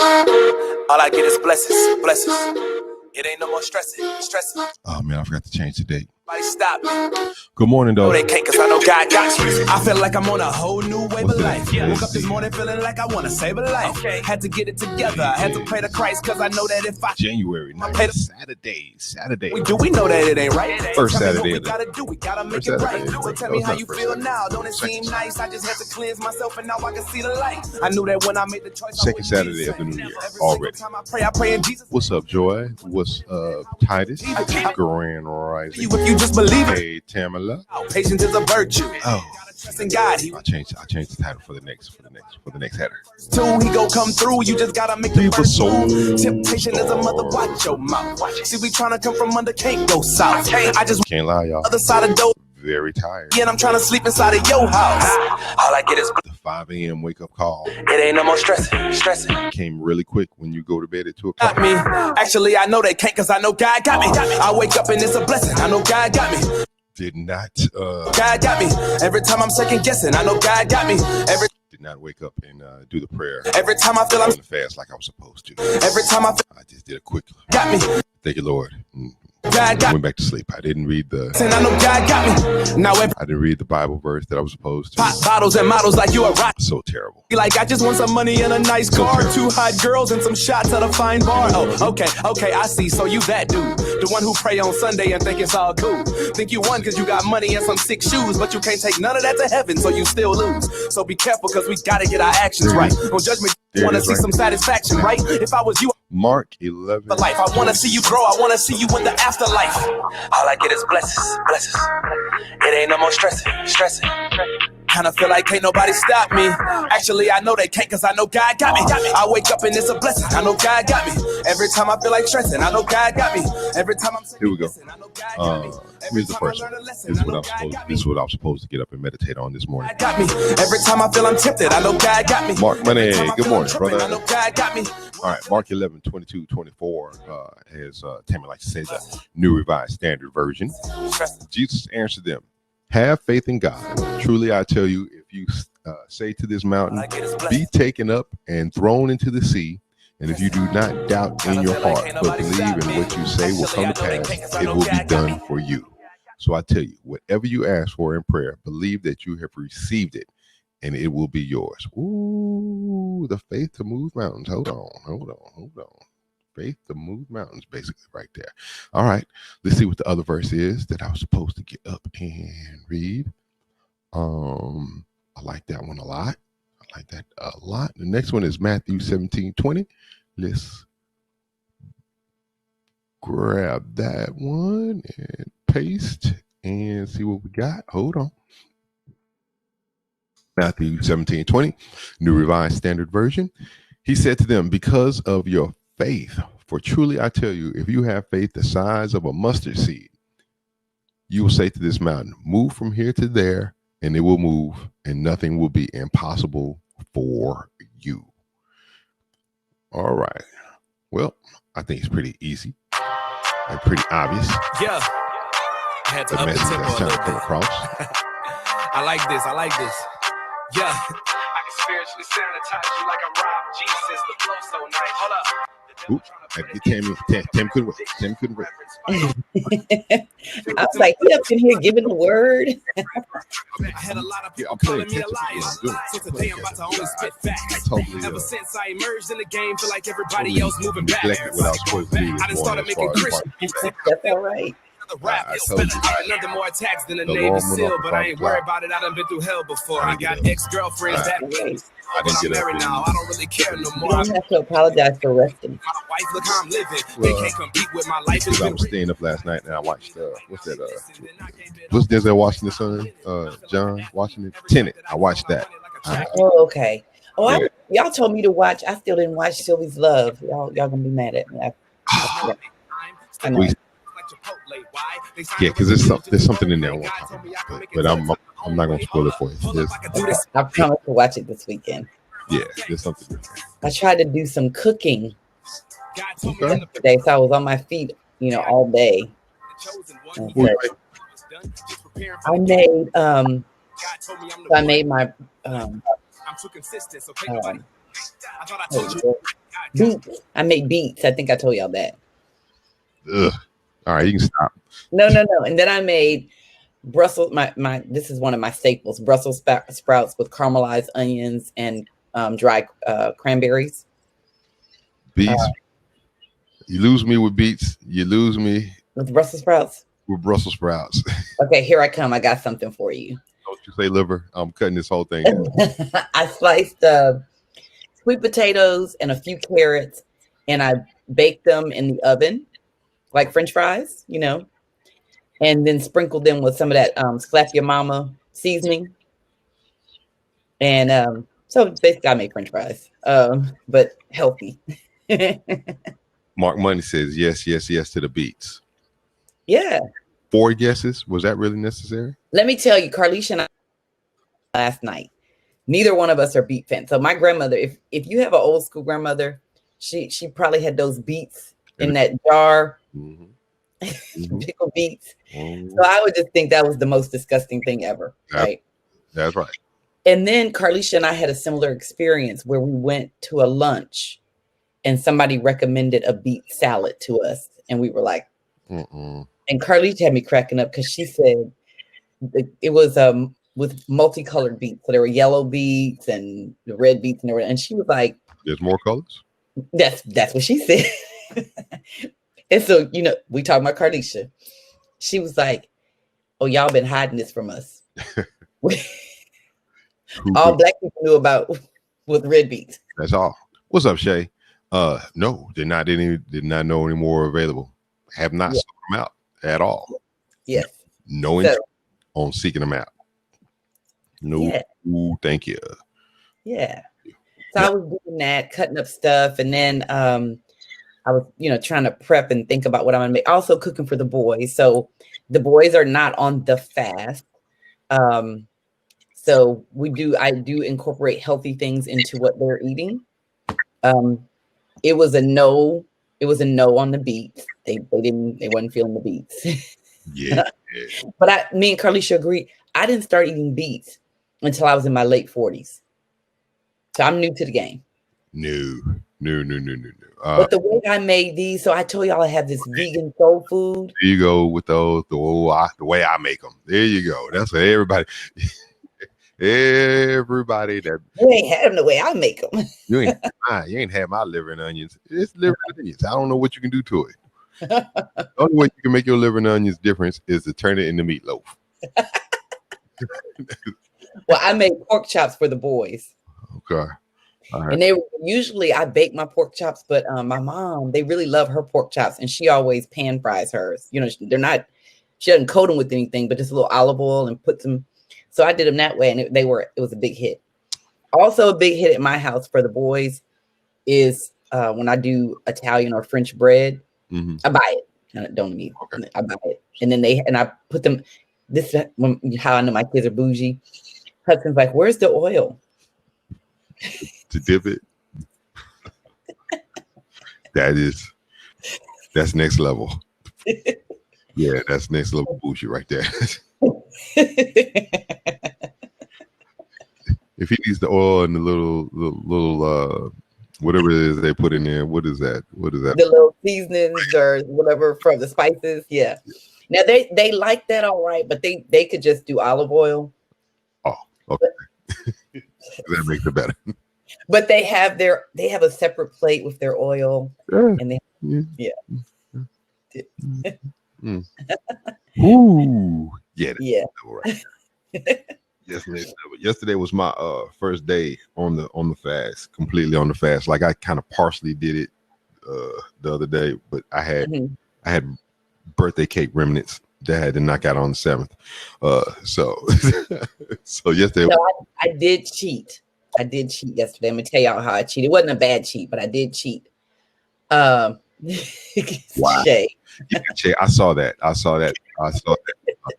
All I get is blessings, blessings. It ain't no more stressing. Oh man, I forgot to change the date. Stop me. Good morning, though. No, they can't, cause I know God got you. I feel like I'm on a whole new wave of life. Woke up this morning feeling like I want to save a life. Had to get it together. I had to pray to Christ, cause I know that if I January 9th, Saturday. We know that it ain't right. First Saturday. We gotta do. We gotta make it right. So tell me how you feel now. Don't it seem nice? I just had to cleanse myself and now I can see the light. I knew that when I made the choice. Second Saturday of the new year already. I pray in Jesus. What's up, Joy? What's up, Titus? Grand Rising. If you just believe it. Hey, Tamla. Patience is a virtue. Oh, trusting God. I changed the title for the next header. He go come through. You just gotta make the soul. Temptation is a mother. Watch your mouth. See, we trying to come from under, can't go south. I just can't lie, y'all. Other side of door. Very tired. Yeah, and I'm trying to sleep inside of your house. All I get is the 5 a.m. wake up call. It ain't no more stressing. Came really quick when you go to bed at 2 o'clock. Got me. Actually, I know they can't, cause I know God got me. I wake up and it's a blessing. I know God got me. Did not. God got me. Every time I'm second guessing, I know God got me. Did not wake up and do the prayer. Every time I feel I'm fast like I was supposed to. Every time I just did a quick. Got me. Thank you, Lord. God got went back to sleep. I didn't read the. I know God got me. Now I didn't read the Bible verse that I was supposed to. Pop bottles and models like you a rock. So terrible. Like I just want some money and a nice car, 2 hot girls and some shots at a fine bar. Oh, okay, I see. So you that dude, the one who pray on Sunday and think it's all cool. Think you won cause you got money and some sick shoes, but you can't take none of that to heaven, so you still lose. So be careful cause we gotta get our actions right. On judgment, wanna see some satisfaction, right? If I was you. Mark 11. Life. I want to see you grow. I want to see you in the afterlife. All I get is blessings. It ain't no more stressing. Kinda feel like can't nobody stop me. Actually, I know they can't cause I know God got me. I wake up and it's a blessing. I know God got me. Every time I feel like stressing, I know God got me. Every time I'm here we go. Here's the first one. This is what I'm supposed to get up and meditate on this morning. Got me. Every time I feel I'm tempted, I know God got me. Mark Money. Good morning, brother. I know God got me. All right, Mark 11, 22, 24, as Tammy likes to say, the New Revised Standard Version. Jesus answered them, have faith in God. Truly, I tell you, if you say to this mountain, be taken up and thrown into the sea, and if you do not doubt in your heart, but believe in what you say will come to pass, it will be done for you. So I tell you, whatever you ask for in prayer, believe that you have received it, and it will be yours. Ooh, the faith to move mountains. Hold on. Faith to move mountains, basically, right there. All right, let's see what the other verse is that I was supposed to get up and read. I like that one a lot. The next one is Matthew 17:20. Let's grab that one and paste and see what we got. Hold on. Matthew 17:20, New Revised Standard Version. He said to them, because of your faith, for truly I tell you, if you have faith the size of a mustard seed, you will say to this mountain, move from here to there, and it will move, and nothing will be impossible for you. All right. Well, I think it's pretty easy and pretty obvious. Yeah. I had to the message that's trying to come across. I like this. Yeah. I can spiritually sanitize you like I'm Rob G since the flow so nice. Hold up. Tam couldn't wait. I was like, he up in here giving the word. I had a lot of people calling me a liar. Since the day I'm about to only spit facts. Ever since I emerged in the game, feel like everybody else moving back. I done started making Christian. That's all right. Rap is nothing more attacks than a Navy SEAL, but I ain't worried about it. I done been through hell before. I got ex-girlfriends that way. I'm married now. I don't really care no more. You don't have to apologize for resting. My wife, look how I'm living. They can't compete with my life. I was staying up last night and I watched what's Denzel Washington's son? John Washington Tenet. I watched that. Oh, okay. Oh, y'all told me to watch. I still didn't watch Sylvie's Love. Y'all gonna be mad at me. I know. Yeah, because there's something in there I want to talk about, but I'm not gonna spoil it for you. I promise to watch it this weekend. Yeah, there's something in there. I tried to do some cooking today, so I was on my feet, all day. I made my Beets. I made beets. I think I told y'all that. Ugh. All right, you can stop. No. And then I made Brussels. This is one of my staples: Brussels sprouts with caramelized onions and dry cranberries. Beets. You lose me with beets. You lose me with Brussels sprouts. With Brussels sprouts. Okay, here I come. I got something for you. Don't you say liver? I'm cutting this whole thing. I sliced sweet potatoes and a few carrots, and I baked them in the oven like French fries, you know, and then sprinkled them with some of that Slap Your Mama seasoning. And so basically I made French fries, but healthy. Mark Money says yes to the beets. Yeah. 4 guesses. Was that really necessary? Let me tell you, Carlisha and I last night, neither one of us are beet fans. So my grandmother, if you have an old school grandmother, she probably had those beets in that jar, pickled beets. So I would just think that was the most disgusting thing ever, right? That's right. And then Carlisha and I had a similar experience where we went to a lunch and somebody recommended a beet salad to us. And we were like, and Carlisha had me cracking up because she said it was with multicolored beets. So there were yellow beets and the red beets and everything. And she was like, there's more colors? That's what she said. And so, you know, we talking about Carlisha. She was like, oh, y'all been hiding this from us. All black people knew about with red beets. That's all. What's up, Shay? No, did not know any more available. Have not sought them out at all. Yes. No interest on seeking them out. No, thank you. Yeah. So I was doing that, cutting up stuff, and then I was, you know, trying to prep and think about what I'm gonna make. Also cooking for the boys. So the boys are not on the fast. So I do incorporate healthy things into what they're eating. It was a no on the beets. They wasn't feeling the beets. Yeah. But me and Carlisha agree. I didn't start eating beets until I was in my late 40s. So I'm new to the game. No. But the way I made these, so I told y'all I have this vegan soul food. There you go with those, the way I make them. There you go. That's what everybody that you ain't had them the way I make them. You ain't had my liver and onions. It's liver and onions. I don't know what you can do to it. The only way you can make your liver and onions difference is to turn it into meatloaf. Well, I made pork chops for the boys. Okay. All right. And they usually I bake my pork chops, but my mom, they really love her pork chops, and she always pan fries hers. You know, she doesn't coat them with anything, but just a little olive oil and put some. So I did them that way, and it was a big hit. Also, a big hit at my house for the boys is when I do Italian or French bread. I buy it. I don't need it. Okay. I buy it, and then I put them. This is how I know my kids are bougie. Hudson's like, "Where's the oil?" To dip it. That's next level. Yeah, that's next level bougie right there. If he needs the oil and the little whatever it is they put in there, what is that? The little seasonings or whatever from the spices. Yeah. Now they like that all right, but they could just do olive oil. Oh, okay. That makes it better. But they have a separate plate with their oil, and they Ooh, yeah. Right. Yesterday was my first day on the fast, completely on the fast. Like I kind of partially did it the other day, but I had birthday cake remnants that I had to knock out on the 7th. So yesterday. No, I did cheat. I did cheat yesterday. I'm gonna tell y'all how I cheated. It wasn't a bad cheat, but I did cheat. Wow. Shay. Yeah, Shay, I saw that.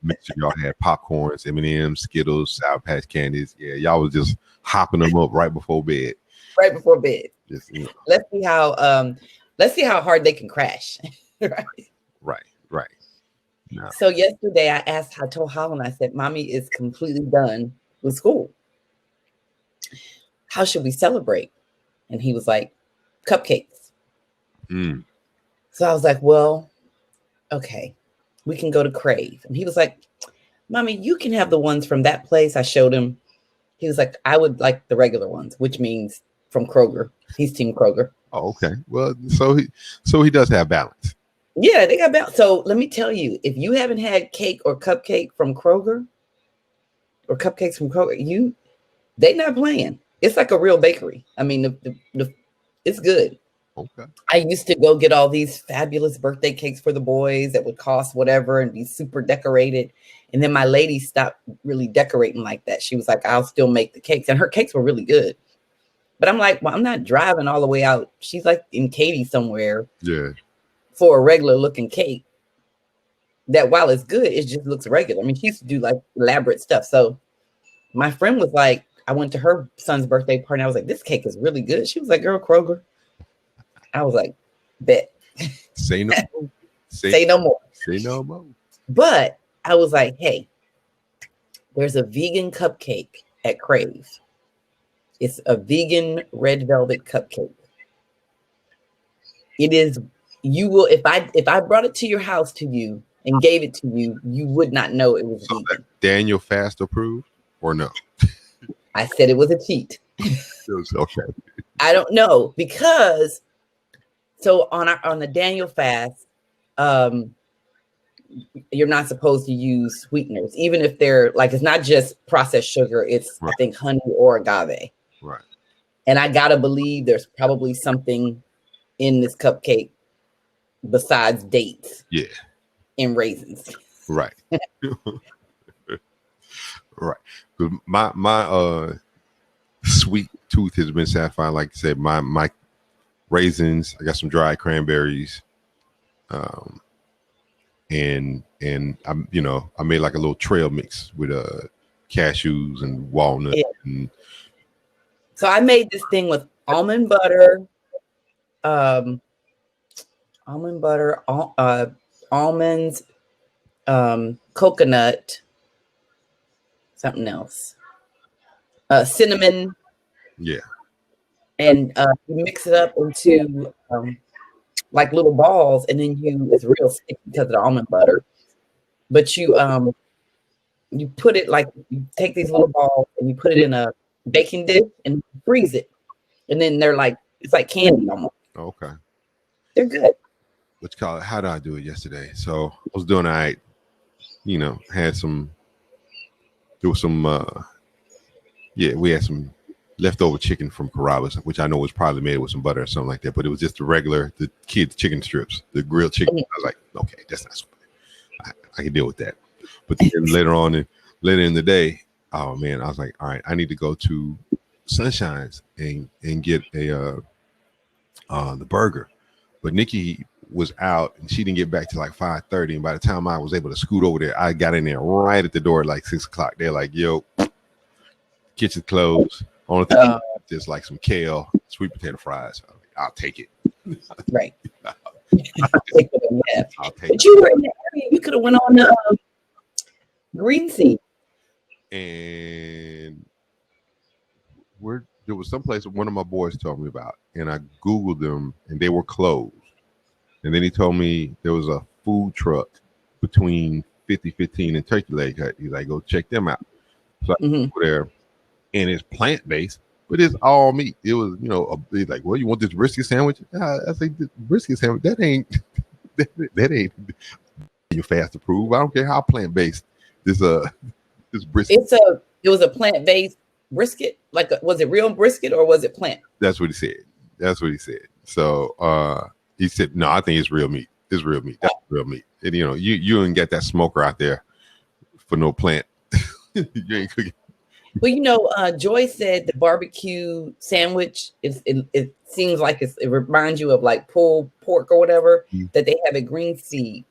Make sure y'all had popcorns, M&M's, Skittles, Sour Patch Candies. Yeah, y'all was just hopping them up right before bed. Right before bed. Just, you know. Let's see how hard they can crash. Right. No. So yesterday I told Holland, I said, Mommy is completely done with school. How should we celebrate? And he was like, cupcakes. So I was like, well, okay, we can go to Crave. And he was like, Mommy, you can have the ones from that place. I showed him. He was like, I would like the regular ones, which means from Kroger. He's Team Kroger. Oh, okay. Well, so he does have balance. Yeah, they got balance. So let me tell you, if you haven't had cake or cupcake from Kroger or cupcakes from Kroger, they not playing. It's like a real bakery. I mean, it's good. Okay. I used to go get all these fabulous birthday cakes for the boys that would cost whatever and be super decorated. And then my lady stopped really decorating like that. She was like, I'll still make the cakes. And her cakes were really good. But I'm like, well, I'm not driving all the way out. She's like in Katy somewhere. Yeah. For a regular looking cake. That while it's good, it just looks regular. I mean, she used to do like elaborate stuff. So my friend was like, I went to her son's birthday party. And I was like, this cake is really good. She was like, girl, Kroger. I was like, bet. Say no. Say no more. Say no more. But I was like, hey, there's a vegan cupcake at Crave. It's a vegan red velvet cupcake. It is, you will, if I brought it to your house to you and gave it to you, you would not know it was vegan. Daniel Fast approved or no? I said it was a cheat. It was okay. I don't know because so on the Daniel fast, you're not supposed to use sweeteners, even if they're like, it's not just processed sugar. It's right. I think honey or agave. Right. And I gotta believe there's probably something in this cupcake besides dates. Yeah. And raisins. Right. Right. My sweet tooth has been satisfied. Like I said, my raisins, I got some dried cranberries. And I'm, I made like a little trail mix with cashews and walnuts. Yeah. And so I made this thing with almond butter, almonds, coconut, something else, cinnamon. Yeah. And you mix it up into like little balls, and then it's real sticky because of the almond butter. But you put it like, you take these little balls and you put it in a baking dish and freeze it. And then they're like, it's like candy almost. Okay. They're good. What you call it? How did I do it yesterday? So I was doing, there was some, we had some leftover chicken from Carrabba's, which I know was probably made with some butter or something like that, but it was just the kids' chicken strips, the grilled chicken. I was like, okay, that's not so bad. I can deal with that. But then later in the day, oh man, I was like, all right, I need to go to Sunshine's and get the burger. But Nikki was out and she didn't get back to like 5:30. And by the time I was able to scoot over there, I got in there right at the door at like 6 o'clock. They're like, yo, kitchen closed. Only thing just like some kale, sweet potato fries. I'll take it. Right. I'll take but you were in the area. You could have went on the Green Sea. And there was some place one of my boys told me about, and I Googled them, and they were closed. And then he told me there was a food truck between 5015 and Turkey Leg Hut. He's like, go check them out. So I go there, and it's plant-based, but it's all meat. It was, he's like, well, you want this brisket sandwich? I say, this brisket sandwich, that ain't you fast approved. I don't care how plant-based this brisket. It was a plant-based brisket. Like, was it real brisket or was it plant? That's what he said. So he said, no, I think it's real meat. It's real meat. That's real meat. And you ain't get that smoker out there for no plant. You ain't cooking. Well, Joy said the barbecue sandwich it seems like it reminds you of like pulled pork or whatever that they have at Green Sea.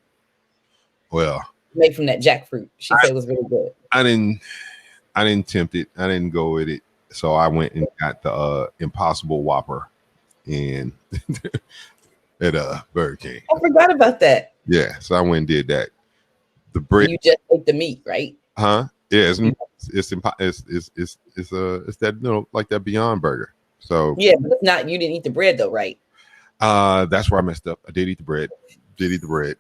Well, made from that jackfruit. She said it was really good. I didn't tempt it. I didn't go with it. So I went and got the Impossible Whopper and at Burger King. I forgot about that. Yeah, so I went and did that. The bread. You just ate the meat, right? Huh? Yeah, it's that like that Beyond Burger. So yeah, but it's not. You didn't eat the bread though, right? That's where I messed up. I did eat the bread. Did eat the bread.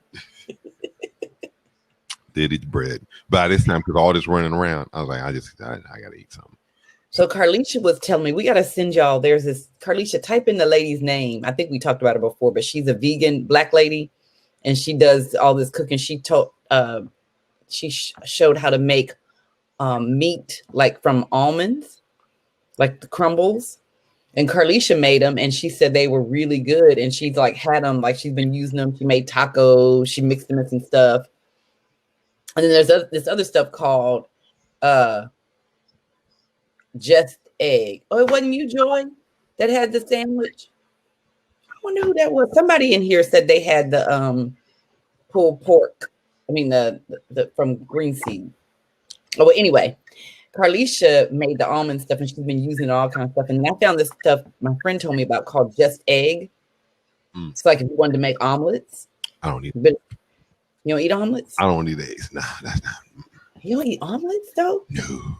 Did eat the bread. But this time, because all this running around, I was like, I gotta eat something. So Carlicia was telling me, we got to send y'all. There's this Carlicia, type in the lady's name. I think we talked about her before, but she's a vegan black lady and she does all this cooking. She showed how to make meat like from almonds, like the crumbles. And Carlicia made them and she said they were really good. And she's like had them, like she's been using them. She made tacos. She mixed them in some stuff. And then there's this other stuff called Just Egg. Oh, it wasn't you, Joy, that had the sandwich? I wonder who that was. Somebody in here said they had the pulled pork. I mean the from green seed. Oh, well, anyway, Carlicia made the almond stuff and she's been using all kinds of stuff. And I found this stuff my friend told me about called Just Egg. It's like if you wanted to make omelets. I don't eat. But you don't eat omelets? I don't eat eggs. Nah, that's not. You don't eat omelets though? No.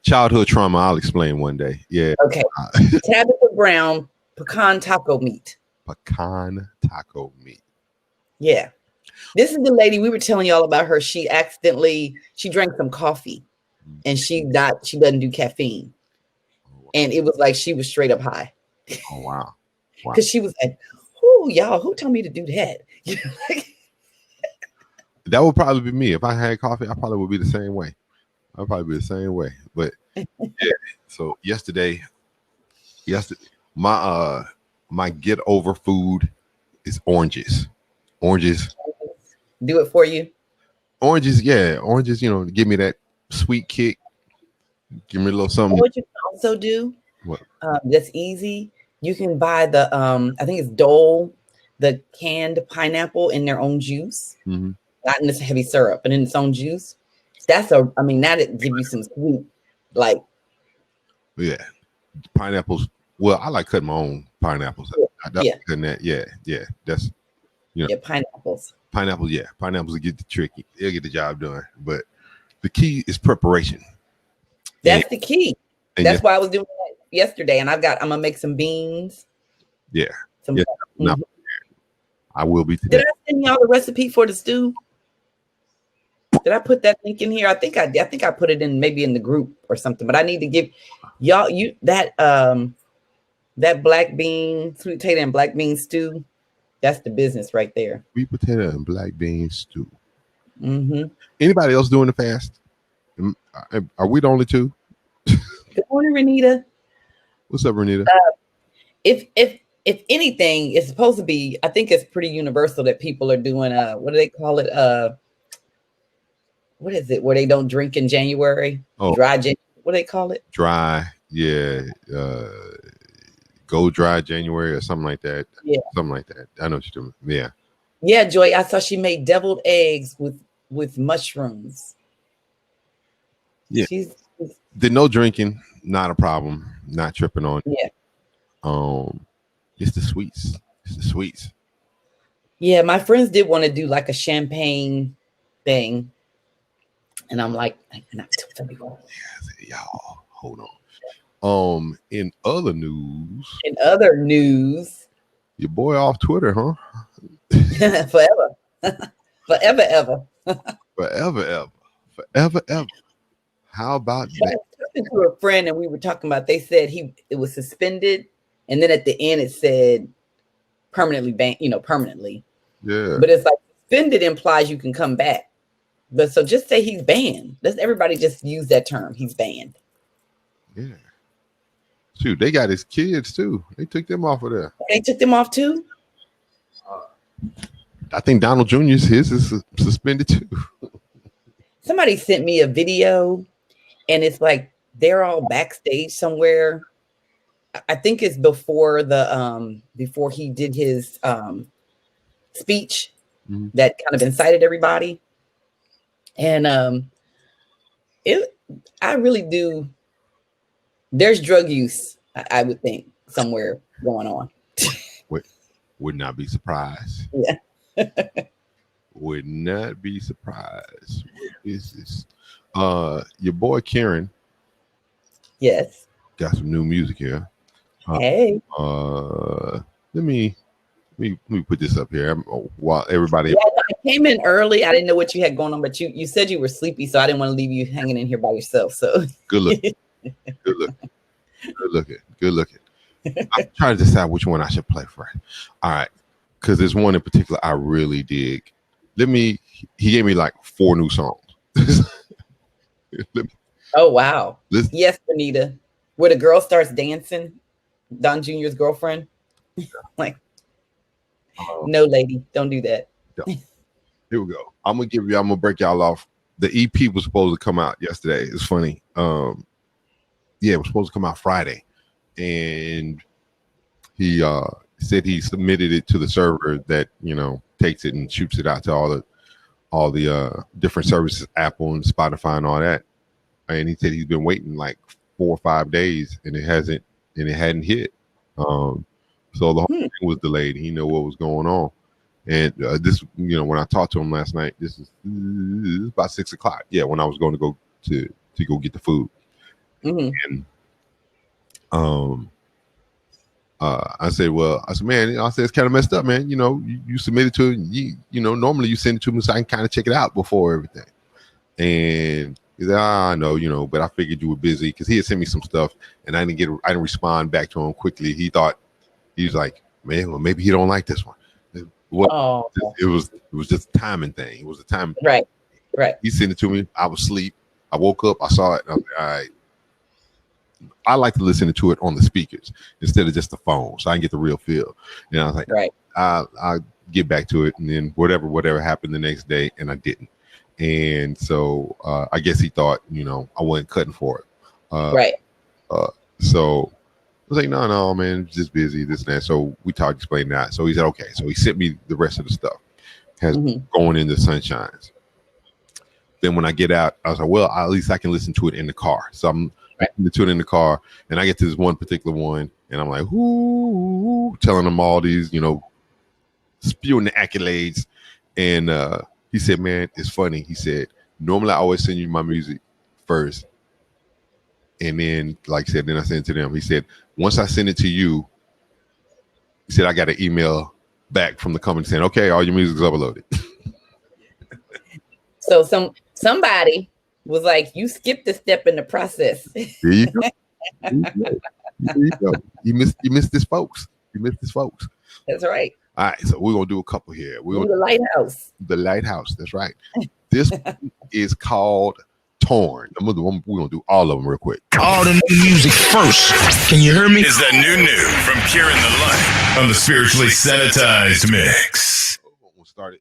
Childhood trauma. I'll explain one day. Yeah. Okay. Tabitha Brown pecan taco meat. Pecan taco meat. Yeah. This is the lady we were telling y'all about her. She drank some coffee and she doesn't do caffeine. And it was like she was straight up high. Oh, wow. Because she was like, oh, y'all, who told me to do that? That would probably be me. If I had coffee, I probably would be the same way. I'd probably be the same way. But yeah. So yesterday, my get over food is oranges. Oranges. Do it for you. Oranges, yeah. Oranges, give me that sweet kick. Give me a little something. What you can also do, what? That's easy. You can buy the I think it's Dole, the canned pineapple in their own juice. Mm-hmm. Not in this heavy syrup, but in its own juice. That'd give you some sweet, like. Yeah, pineapples. Well, I like cutting my own pineapples. Yeah. Yeah. That's, Yeah, pineapples. Pineapples will get the tricky. They'll get the job done. But the key is preparation. That's the key. That's why I was doing that yesterday. And I'm gonna make some beans. Yeah. Mm-hmm. I will be today. Did I send y'all the recipe for the stew? Did I put that link in here? I think I put it in maybe in the group or something, but I need to give y'all that black bean, sweet potato and black bean stew. That's the business right there. Sweet potato and black bean stew. Mm-hmm. Anybody else doing the fast? Are we the only two? Good morning, Renita. What's up, Renita? If anything, it's supposed to be, I think it's pretty universal that people are doing what do they call it? What is it? Where they don't drink in January? Oh, dry January. What do they call it? Dry, yeah. Go dry January or something like that. Yeah, something like that. I know what you're doing. Yeah. Yeah, Joy. I saw she made deviled eggs with mushrooms. Yeah. The no drinking, not a problem. Not tripping on. Yeah. It's the sweets. Yeah, my friends did want to do like a champagne thing. And I'm like, y'all, hold on. In other news, your boy off Twitter, huh? Forever. Forever. How about that? I was talking to a friend and we were talking about, they said it was suspended. And then at the end it said permanently banned, permanently. Yeah. But it's like suspended implies you can come back. But so just say he's banned. Let's everybody just use that term. He's banned. Yeah. Shoot, they got his kids too. They took them off of there. They took them off too? I think Donald Jr.'s his is suspended too. Somebody sent me a video and it's like they're all backstage somewhere. I think it's before before he did his speech that kind of incited everybody. And I really do. There's drug use, I would think, somewhere going on. Would not be surprised. Yeah. Would not be surprised. What is this? Your boy Karen. Yes. Got some new music here. Hey. let me put this up here while everybody. Yeah, I came in early. I didn't know what you had going on, but you said you were sleepy, so I didn't want to leave you hanging in here by yourself. So Good looking. Good looking. I'm trying to decide which one I should play for. All right, because there's one in particular I really dig. He gave me like 4 new songs. Oh wow! Yes, Benita, where the girl starts dancing, Don Jr.'s girlfriend. Like, no, lady, don't do that. Here we go. I'm gonna break y'all off. The EP was supposed to come out yesterday. It's funny. It was supposed to come out Friday, and he said he submitted it to the server that takes it and shoots it out to all the different services, Apple and Spotify and all that. And he said he's been waiting like 4 or 5 days, and it hadn't hit. So the whole thing was delayed. He knew what was going on. And this, when I talked to him last night, this is about 6 o'clock. Yeah, when I was going to go to go get the food. And I said, man, it's kind of messed up, man. You submitted to it. Normally you send it to me so I can kind of check it out before everything. And he said, I know, but I figured you were busy because he had sent me some stuff and I didn't respond back to him quickly. He was like, man, well, maybe he don't like this one. It was just a timing thing. It was a timing thing. Right. He sent it to me. I was asleep. I woke up. I saw it. And I was like, all right. I like to listen to it on the speakers instead of just the phone, so I can get the real feel. And I was like, right, I'll get back to it, and then whatever happened the next day, and I didn't. And so I guess he thought, I wasn't cutting for it. Right. So I was like, no, man, it's just busy, this and that. So we talked, explained that. So he said, okay. So he sent me the rest of the stuff. Going into Sunshines. Then when I get out, I was like, well, at least I can listen to it in the car. So I'm listening to it in the car, and I get to this one particular one, and I'm like, ooh, telling them all these, spewing the accolades. And he said, man, it's funny. He said, normally I always send you my music first. And then, like I said, then I send it to them. He said, once I send it to you, he said, I got an email back from the company saying, okay, all your music's uploaded. So somebody was like, you skipped a step in the process. There you go. You missed this, folks. That's right. All right, so we're gonna do a couple here. We're the Lighthouse. The Lighthouse. That's right. This is called Torn. We're gonna do all of them real quick. All the new music first. Can you hear me? Is that new from Pure in the Light on the Spiritually Sanitized Mix. We'll start it.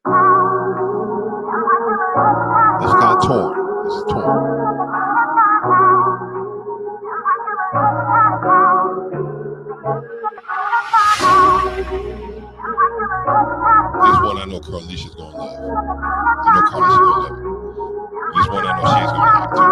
This is called Torn. This is Torn. This one I know Carlicia's gonna love. I know Carlicia's gonna love it. This one I know she's gonna like too.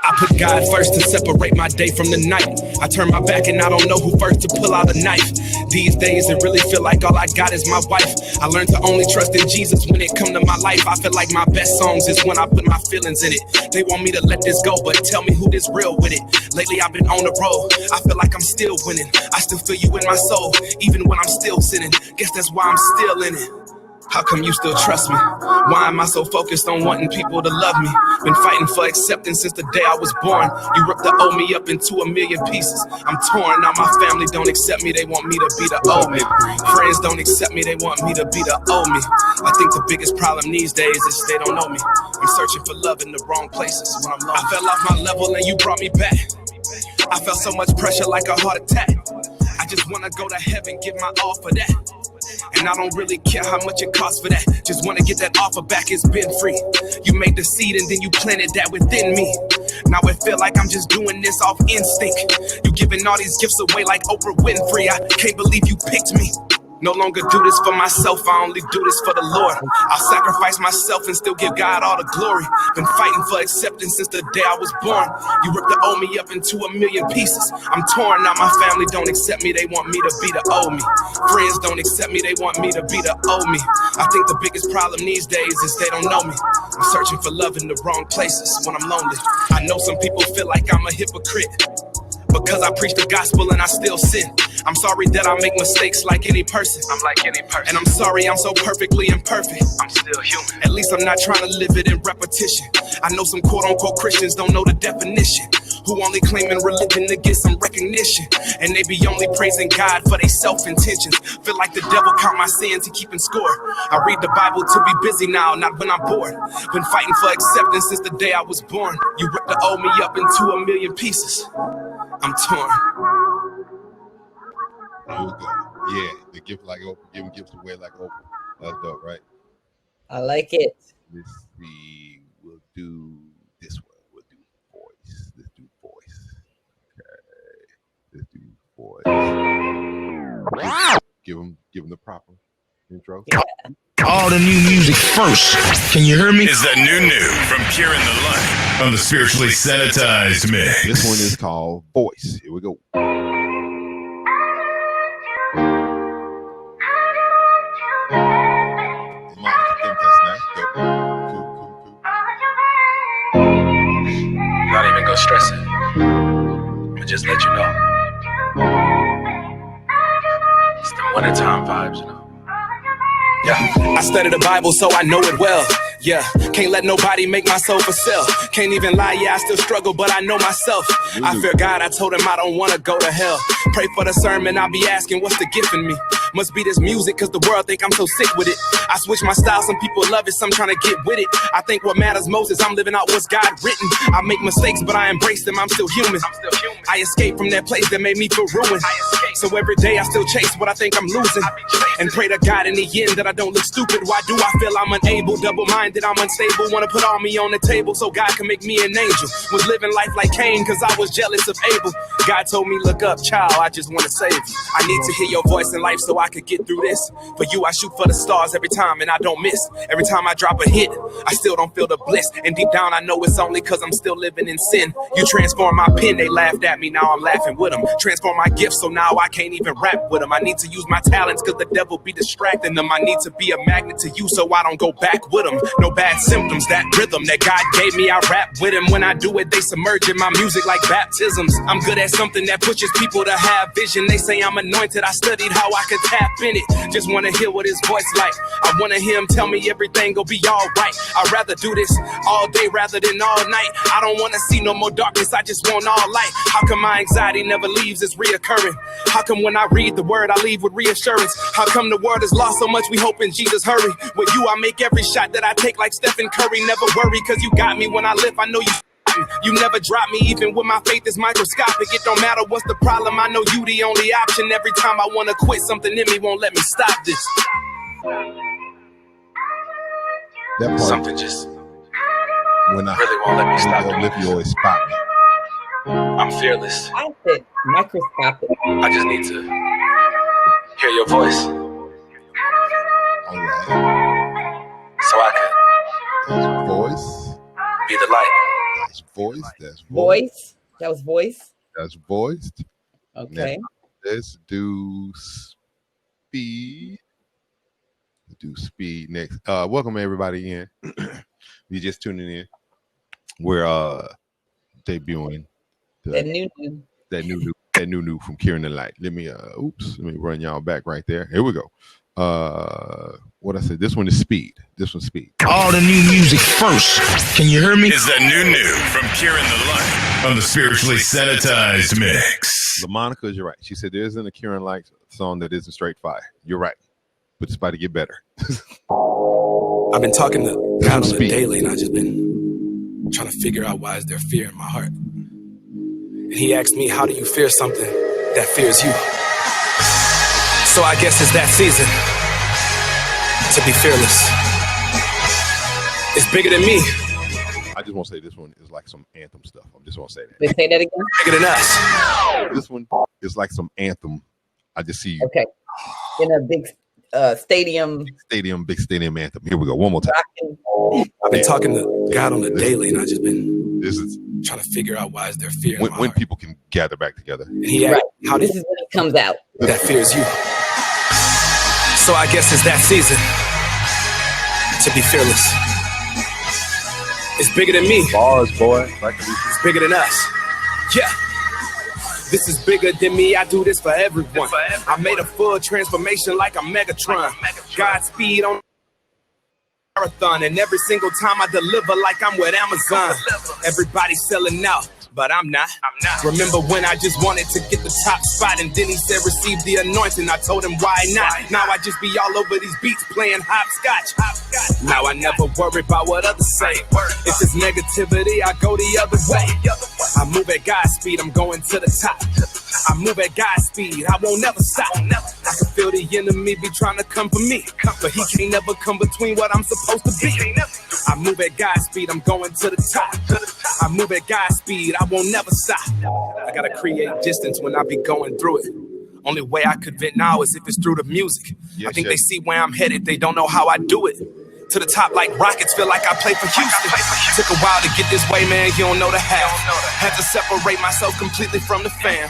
I put God first to separate my day from the night. I turn my back and I don't know who first to pull out a knife. These days it really feel like all I got is my wife. I learned to only trust in Jesus when it come to my life. I feel like my best songs is when I put my feelings in it. They want me to let this go, but tell me who this real with it. Lately I've been on the road. I feel like I'm still winning. I still feel you in my soul, even when I'm still sinning. Guess that's why I'm still in it. How come you still trust me? Why am I so focused on wanting people to love me? Been fighting for acceptance since the day I was born. You ripped the owe me up into a million pieces. I'm torn, now my family don't accept me. They want me to be the old me. Friends don't accept me, they want me to be the old me. I think the biggest problem these days is they don't know me. I'm searching for love in the wrong places when I'm lonely. I fell off my level and you brought me back. I felt so much pressure like a heart attack. I just wanna go to heaven, give my all for that. And I don't really care how much it costs for that. Just wanna get that offer back, it's been free. You made the seed and then you planted that within me. Now it feel like I'm just doing this off instinct. You giving all these gifts away like Oprah Winfrey. I can't believe you picked me. No longer do this for myself, I only do this for the Lord. I'll sacrifice myself and still give God all the glory. Been fighting for acceptance since the day I was born. You ripped the old me up into a million pieces. I'm torn, now my family don't accept me, they want me to be the old me. Friends don't accept me, they want me to be the old me. I think the biggest problem these days is they don't know me. I'm searching for love in the wrong places when I'm lonely. I know some people feel like I'm a hypocrite because I preach the gospel and I still sin. I'm sorry that I make mistakes like any person. I'm like any person. And I'm sorry I'm so perfectly imperfect. I'm still human. At least I'm not trying to live it in repetition. I know some quote-unquote Christians don't know the definition, who only claiming religion to get some recognition, and they be only praising God for their self-intentions. Feel like the devil count my sins, he keeping score. I read the Bible to be busy now, not when I'm bored. Been fighting for acceptance since the day I was born. You ripped the old me up into a million pieces. I'm torn. Here we go. Yeah, the gift like Oprah, giving gifts away like Oprah. That's dope, right? I like it. Let's see. We'll do this one. We'll do voice. Let's do voice. Okay. Let's do voice. Give them the proper intro. Yeah. All the new music first. Can you hear me? Is that new from Pure in the Light on the Spiritually Sanitized Mix. This one is called Voice. Here we go. Not even go stress it. I'ma just let you know. It's the wintertime vibes, you know. Yeah, I study the Bible, so I know it well. Yeah, can't let nobody make my soul for sale. Can't even lie, yeah, I still struggle, but I know myself. I fear God, I told him I don't want to go to hell. Pray for the sermon, I'll be asking what's the gift in me. Must be this music, cause the world think I'm so sick with it. I switch my style, some people love it, some trying to get with it. I think what matters most is I'm living out what's God written. I make mistakes, but I embrace them, I'm still human. I escape from that place that made me feel ruined. So every day I still chase what I think I'm losing, and pray to God in the end that I don't look stupid. Why do I feel I'm unable, double-minded, I'm unstable? Wanna put all me on the table so God can make me an angel. Was living life like Cain cause I was jealous of Abel. God told me, look up, child, I just wanna save you. I need to hear your voice in life so I could get through this. For you, I shoot for the stars every time and I don't miss. Every time I drop a hit, I still don't feel the bliss. And deep down I know it's only cause I'm still living in sin. You transform my pen, they laughed at me, now I'm laughing with them. Transform my gifts, so now I can't even rap with them. I need to use my talents cause the devil be distracting them. I need to be a magnet to you so I don't go back with them. No bad symptoms, that rhythm that God gave me, I rap with him. When I do it, they submerge in my music like baptisms. I'm good at something that pushes people to have vision. They say I'm anointed, I studied how I could tap in it. Just wanna hear what his voice like. I wanna hear him tell me everything gon' be alright. I'd rather do this all day rather than all night. I don't wanna see no more darkness, I just want all light. How come my anxiety never leaves, it's reoccurring? How come when I read the word, I leave with reassurance? How come the world is lost so much, we hoping Jesus hurry? With you, I make every shot that I take like Stephen Curry. Never worry, cause you got me when I lift, I know you. You never drop me, even when my faith is microscopic. It don't matter what's the problem, I know you the only option. Every time I wanna quit, something in me won't let me stop this. That part, Something just when I really won't let me stop it. lift, you always spot me. I'm fearless. I said microscopic. I just need to hear your voice All right. so I can That's voice. be the light. That's voice. That's voice. Voice. That was voice. That's voiced. Okay. Now, let's do speed. Let's do speed next. Welcome everybody in. You just tuning in. We're debuting That new from Kieran the Light. Let me run y'all back right there. Here we go. What I said, this one is speed. This one's speed. All the new music first. Can you hear me? Is that new from Pure in the Light on the Spiritually Sanitized Mix. LaMonica, you're right. She said there isn't a Kieran Light song that isn't straight fire. You're right. But it's about to get better. I've been talking to God on the daily, and I've just been trying to figure out why is there fear in my heart. And he asked me, how do you fear something that fears you? So I guess it's that season to be fearless. It's bigger than me. I just want to say this one is like some anthem stuff. I just want to say that. Say that again. Bigger than us. This one is like some anthem. I just see Okay. In a big stadium. big stadium anthem. Here we go. One more time. I've been talking to God on the daily, and I've just been This is trying to figure out why is there fear in my when heart. people can gather back together. And he asked, how do This is when it comes out. that fears you? So I guess it's that season to be fearless. It's bigger than me. Bars, boy. It's bigger than us. Yeah. This is bigger than me, I do this for everyone. I made a full transformation like a Megatron. Godspeed on marathon, and every single time I deliver like I'm with Amazon. Everybody's selling out, but I'm not. Remember when I just wanted to get the top spot, and then he said receive the anointing. I told him why not. Now I just be all over these beats playing hopscotch. Now I never worry about what others say. If it's negativity, I go the other way. I move at God's speed, I'm going to the top. I move at God's speed, I won't never stop. I can feel the enemy be trying to come for me, but he can't never come between what I'm supposed to be. I move at God's speed, I'm going to the top. I move at God's speed, I won't never stop. I gotta create distance when I be going through it. Only way I could vent now is if it's through the music. I think they see where I'm headed, they don't know how I do it. To the top like rockets, feel like I play for Houston. Took a while to get this way, man, you don't know the half. Had to separate myself completely from the fam.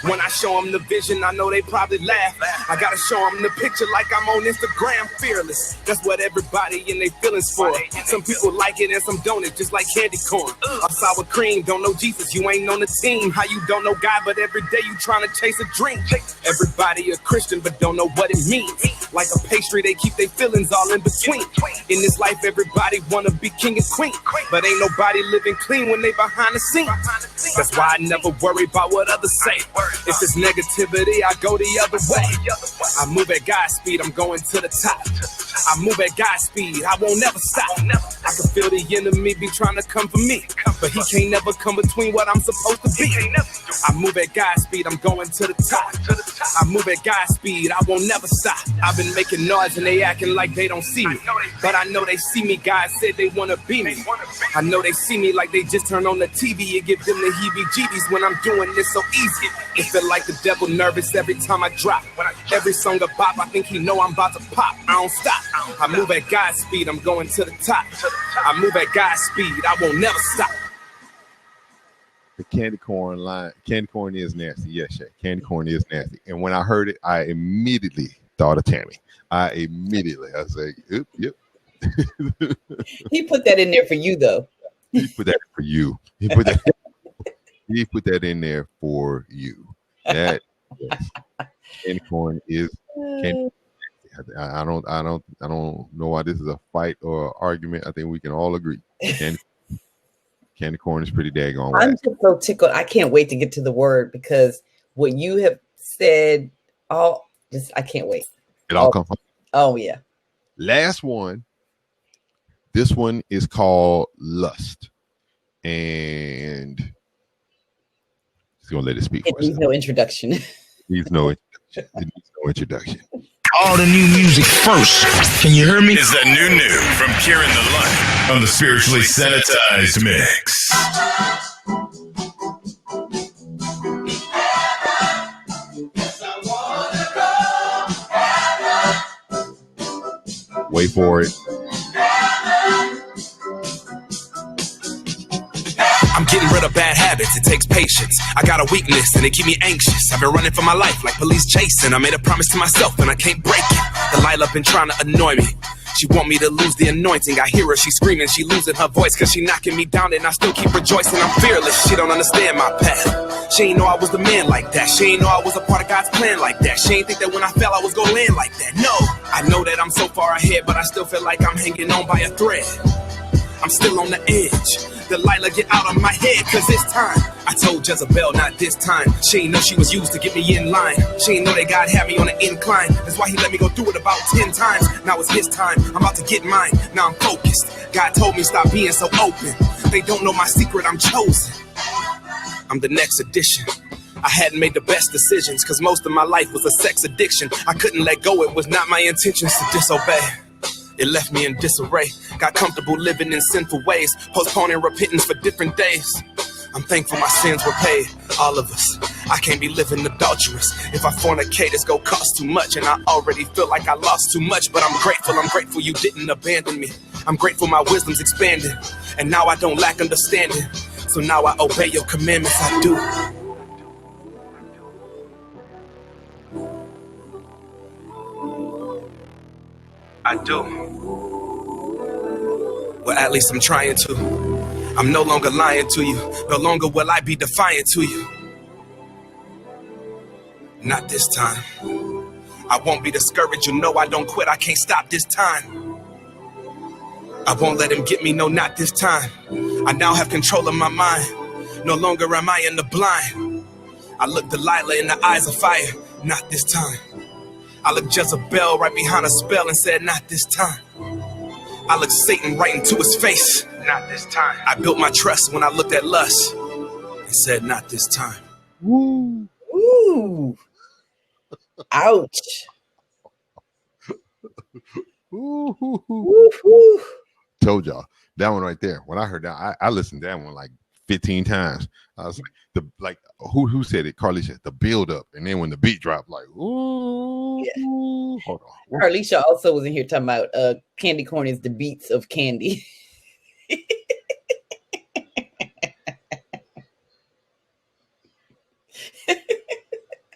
When I show them the vision, I know they probably laugh. I gotta show them the picture like I'm on Instagram, fearless. That's what everybody in their feelings for. Some people like it and some don't, it just like candy corn. I'm sour cream, don't know Jesus, you ain't on the team. How you don't know God, but every day you trying to chase a dream. Everybody a Christian, but don't know what it means. Like a pastry, they keep their feelings all in between. In this life, everybody wanna be king and queen, but ain't nobody living clean when they behind the scenes. That's why I never worry about what others say. If it's negativity, I go the other way. I move at God's speed, I'm going to the top. I move at God's speed, I won't never stop. I can feel the enemy be trying to come for me, but he can't never come between what I'm supposed to be. I move at God's speed, I'm going to the top. I move at God's speed, I won't never stop. I've been making noise and they acting like they don't see me, but I know they see me. God said they wanna be me. I know they see me like they just turn on the TV. It give them the heebie-jeebies when I'm doing this so easy. It feel like the devil nervous every time I drop. Every song a bop, I think he know I'm about to pop. I don't stop. I move at God's speed, I'm going to the top. I move at God's speed, I won't never stop. The candy corn line. Candy corn is nasty. Yes, Shay. Candy corn is nasty. And when I heard it, I immediately thought of Tammy. I said, yep. He put that in there for you, though. He put that for you. He put that in there for you. That candy corn is candy. I don't know why this is a fight or argument. I think we can all agree. Candy corn is pretty daggone right. I'm just so tickled. I can't wait to get to the word, because what you have said, I can't wait. It all comes. Oh yeah. Last one. This one is called Lust, and he's gonna let it speak. It needs no introduction. It needs no introduction. All the new music first. Can you hear me? Is that new from Kieran the Light on the Spiritually Sanitized Mix. Wait for it. I'm getting rid of bad habits, it takes patience. I got a weakness and they keep me anxious. I've been running for my life like police chasing. I made a promise to myself and I can't break it. Delilah been trying to annoy me. She want me to lose the anointing. I hear her, she screaming, she losing her voice, cause she knocking me down and I still keep rejoicing. I'm fearless, she don't understand my path. She ain't know I was the man like that. She ain't know I was a part of God's plan like that. She ain't think that when I fell I was gonna land like that. No, I know that I'm so far ahead, but I still feel like I'm hanging on by a thread. I'm still on the edge. Delilah, get out of my head, cause it's time. I told Jezebel not this time. She ain't know she was used to get me in line. She ain't know that God had me on the incline. That's why he let me go through it about 10 times. Now it's his time, I'm about to get mine. Now I'm focused. God told me stop being so open. They don't know my secret, I'm chosen. I'm the next addition. I hadn't made the best decisions, cause most of my life was a sex addiction. I couldn't let go, it was not my intentions to disobey. It left me in disarray. Got comfortable living in sinful ways, postponing repentance for different days. I'm thankful my sins were paid, all of us. I can't be living adulterous. If I fornicate, it's gonna cost too much, and I already feel like I lost too much. But I'm grateful you didn't abandon me. I'm grateful my wisdom's expanded, and now I don't lack understanding. So now I obey your commandments, I do. I do. Well, at least I'm trying to. I'm no longer lying to you. No longer will I be defiant to you. Not this time. I won't be discouraged. You know I don't quit. I can't stop this time. I won't let him get me. No, not this time. I now have control of my mind. No longer am I in the blind. I look Delilah in the eyes of fire. Not this time. I looked Jezebel right behind a spell and said, not this time. I looked Satan right into his face. Not this time. I built my trust when I looked at lust and said, not this time. Woo. Ooh. Ouch. Ooh, hoo, hoo. Woo-hoo. Told y'all that one right there. When I heard that, I listened to that one like 15 times. I was like, who said it? Carly said the build up, and then when the beat dropped, like, ooh, Yeah. hold on. Carlisha also was in here talking about candy corn is the beats of candy.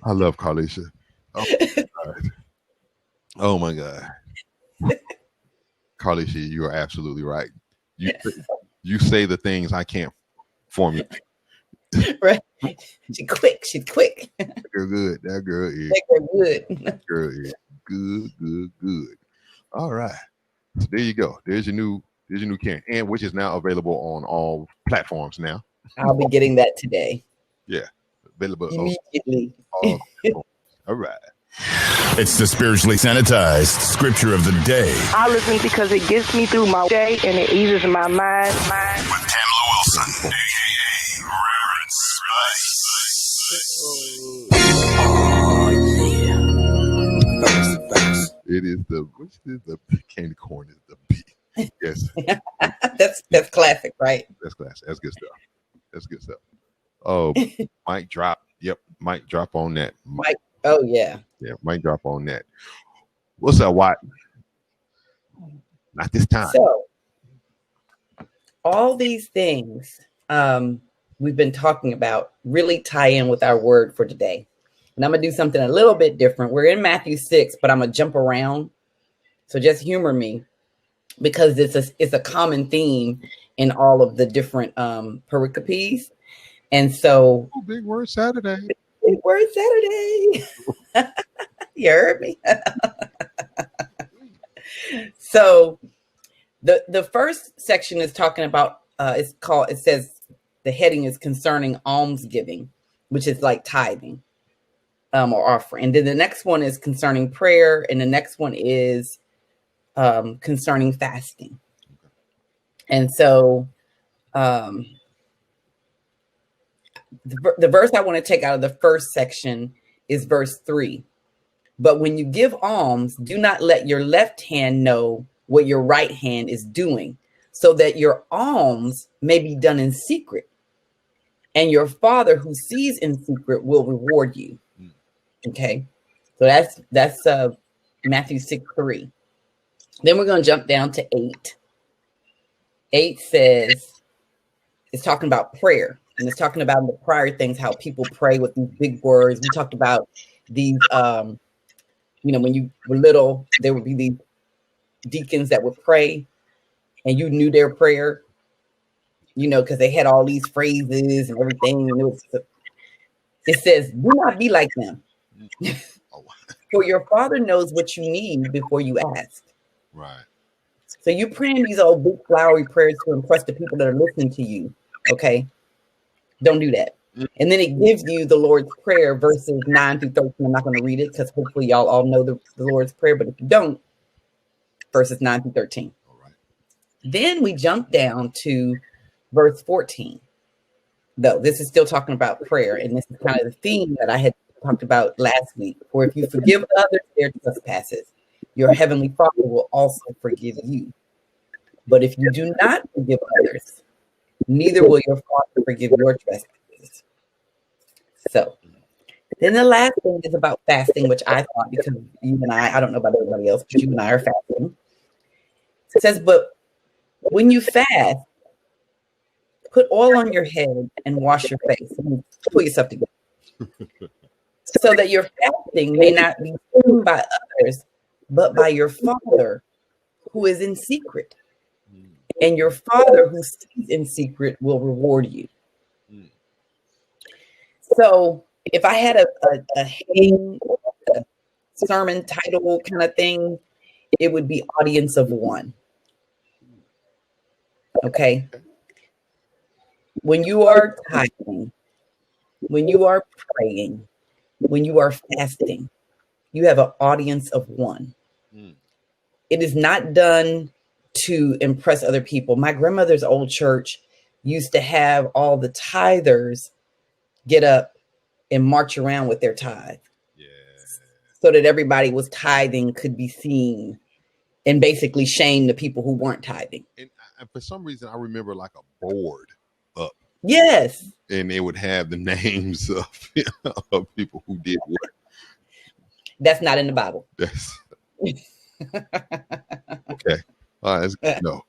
I love Carlisha. Oh my God. Oh my God. Carlisha, you are absolutely right. You say the things I can't formulate. Right? She's quick. That girl good. That girl is Good. that girl is good. All right. So there you go. There's your new can, and which is now available on all platforms now. I'll be getting that today. Yeah. Available on Immediately. all platforms. All right. It's the spiritually sanitized scripture of the day I listen because it gets me through my day and it eases my mind. with Tamla Wilson, aka Reverend Spice. It is which is the candy corn is the beat. Yes. That's classic, right? That's class. That's good stuff. That's good stuff. Oh, mic drop. Yep. Mic drop on that. Mike. Oh yeah. Yeah, mic drop on that. What's up, Watt? Not this time. So all these things we've been talking about really tie in with our word for today. And I'm gonna do something a little bit different. We're in Matthew 6, but I'm gonna jump around. So just humor me because it's a common theme in all of the different pericopes. And so Oh, big word Saturday. big word Saturday. You heard me. So the first section is talking about it says the heading is concerning almsgiving, which is like tithing or offering. And then the next one is concerning prayer, and the next one is concerning fasting. And so the verse I want to take out of the first section is verse 3. But when you give alms, do not let your left hand know what your right hand is doing, so that your alms may be done in secret. And your Father who sees in secret will reward you. Okay. So that's Matthew 6:3. Then we're going to jump down to 8. 8 says, it's talking about prayer. And it's talking about in the prior things, how people pray with these big words. We talked about these, when you were little, there would be these deacons that would pray and you knew their prayer, because they had all these phrases and everything. And it says, do not be like them. For your Father knows what you need before you ask. Right. So you're praying these old big flowery prayers to impress the people that are listening to you. Okay. Don't do that. And then it gives you the Lord's Prayer, verses 9 through 13. I'm not going to read it because hopefully y'all all know the Lord's Prayer. But if you don't, verses 9 through 13. All right. Then we jump down to verse 14. Though this is still talking about prayer. And this is kind of the theme that I had talked about last week. For if you forgive others their trespasses, your heavenly Father will also forgive you. But if you do not forgive others, neither will your Father forgive your trespasses. So then the last thing is about fasting, which I thought, because you and I don't know about everybody else, but you and I are fasting. It says, but when you fast, put oil on your head and wash your face. Pull yourself together. So that your fasting may not be seen by others, but by your Father who is in secret. And your Father who sees in secret will reward you. So if I had a heading, a sermon title kind of thing, it would be audience of one. Okay. When you are tithing, when you are praying, when you are fasting, you have an audience of one. Mm. It is not done to impress other people. My grandmother's old church used to have all the tithers get up and march around with their tithe. Yeah. So that everybody was tithing could be seen and basically shame the people who weren't tithing. And for some reason, I remember like a board up. Yes. And they would have the names of people who did what. That's not in the Bible. That's okay. No.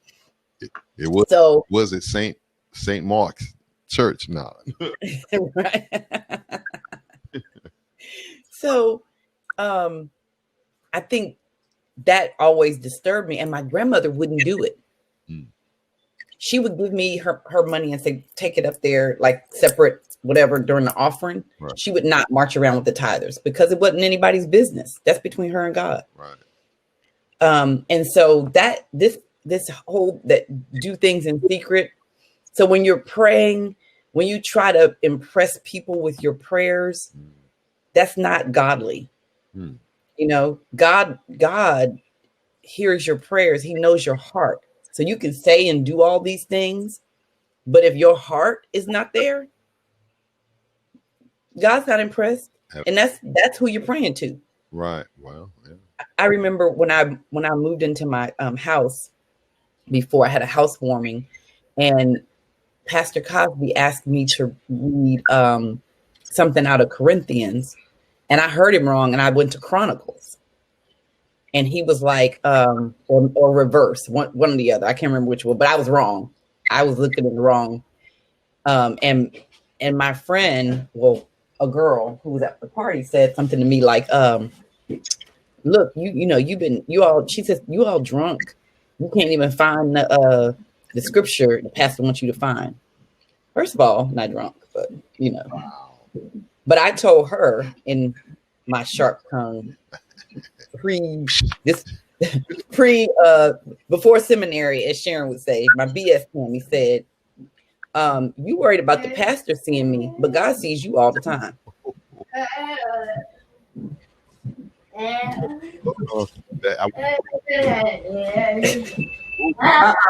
It was. So was it Saint Mark's Church? No. Right. So I think that always disturbed me, and my grandmother wouldn't do it. Mm. She would give me her money and say, take it up there, like separate, whatever, during the offering. Right. She would not march around with the tithers because it wasn't anybody's business. That's between her and God. Right. And so that this whole that do things in secret. So when you're praying, when you try to impress people with your prayers, that's not godly. Mm. You know, God hears your prayers. He knows your heart. So you can say and do all these things, but if your heart is not there, God's not impressed. And that's who you're praying to. Right. Well, yeah. I remember when I moved into my house, before I had a housewarming, and Pastor Cosby asked me to read something out of Corinthians, and I heard him wrong, and I went to Chronicles, and he was like, or reverse, one or the other. I can't remember which one, but I was wrong. I was looking at the wrong. And my friend, well, a girl who was at the party said something to me like, look, she says, you all drunk. You can't even find the scripture the pastor wants you to find. First of all, not drunk, but But I told her in my sharp tongue, before seminary, as Sharon would say, my BS Tammy said, you worried about the pastor seeing me, but God sees you all the time.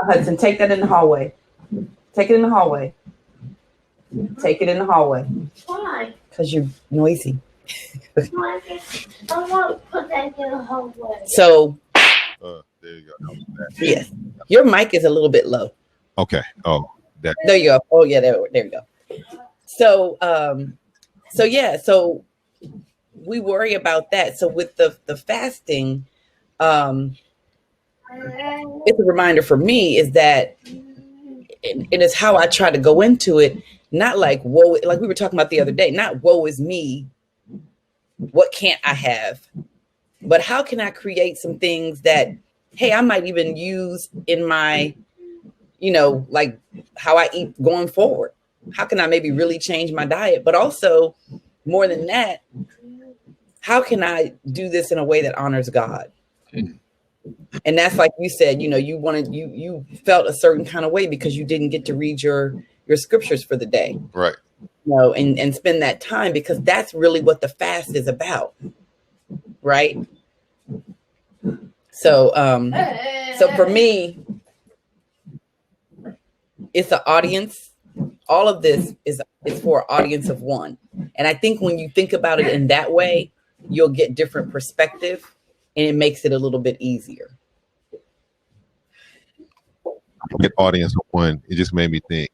Hudson, take that in the hallway. Take it in the hallway. Take it in the hallway. Why? Because you're noisy. I want to put that in the hallway. So, there you go. Yes, your mic is a little bit low. Okay. Oh, that. There you go. Oh yeah, there you go. So, so we worry about that. So with the fasting, it's a reminder for me is that, and it's how I try to go into it. Not like woe, like we were talking about the other day. Not woe is me. What can't I have? But how can I create some things that, hey, I might even use in my, like how I eat going forward. How can I maybe really change my diet? But also, more than that, how can I do this in a way that honors God? And that's like you said, you felt a certain kind of way because you didn't get to read your scriptures for the day. Right. And spend that time, because that's really what the fast is about. Right. So for me, it's an audience. All of this is for an audience of one. And I think when you think about it in that way, you'll get different perspective, and it makes it a little bit easier. Get audience of one. It just made me think.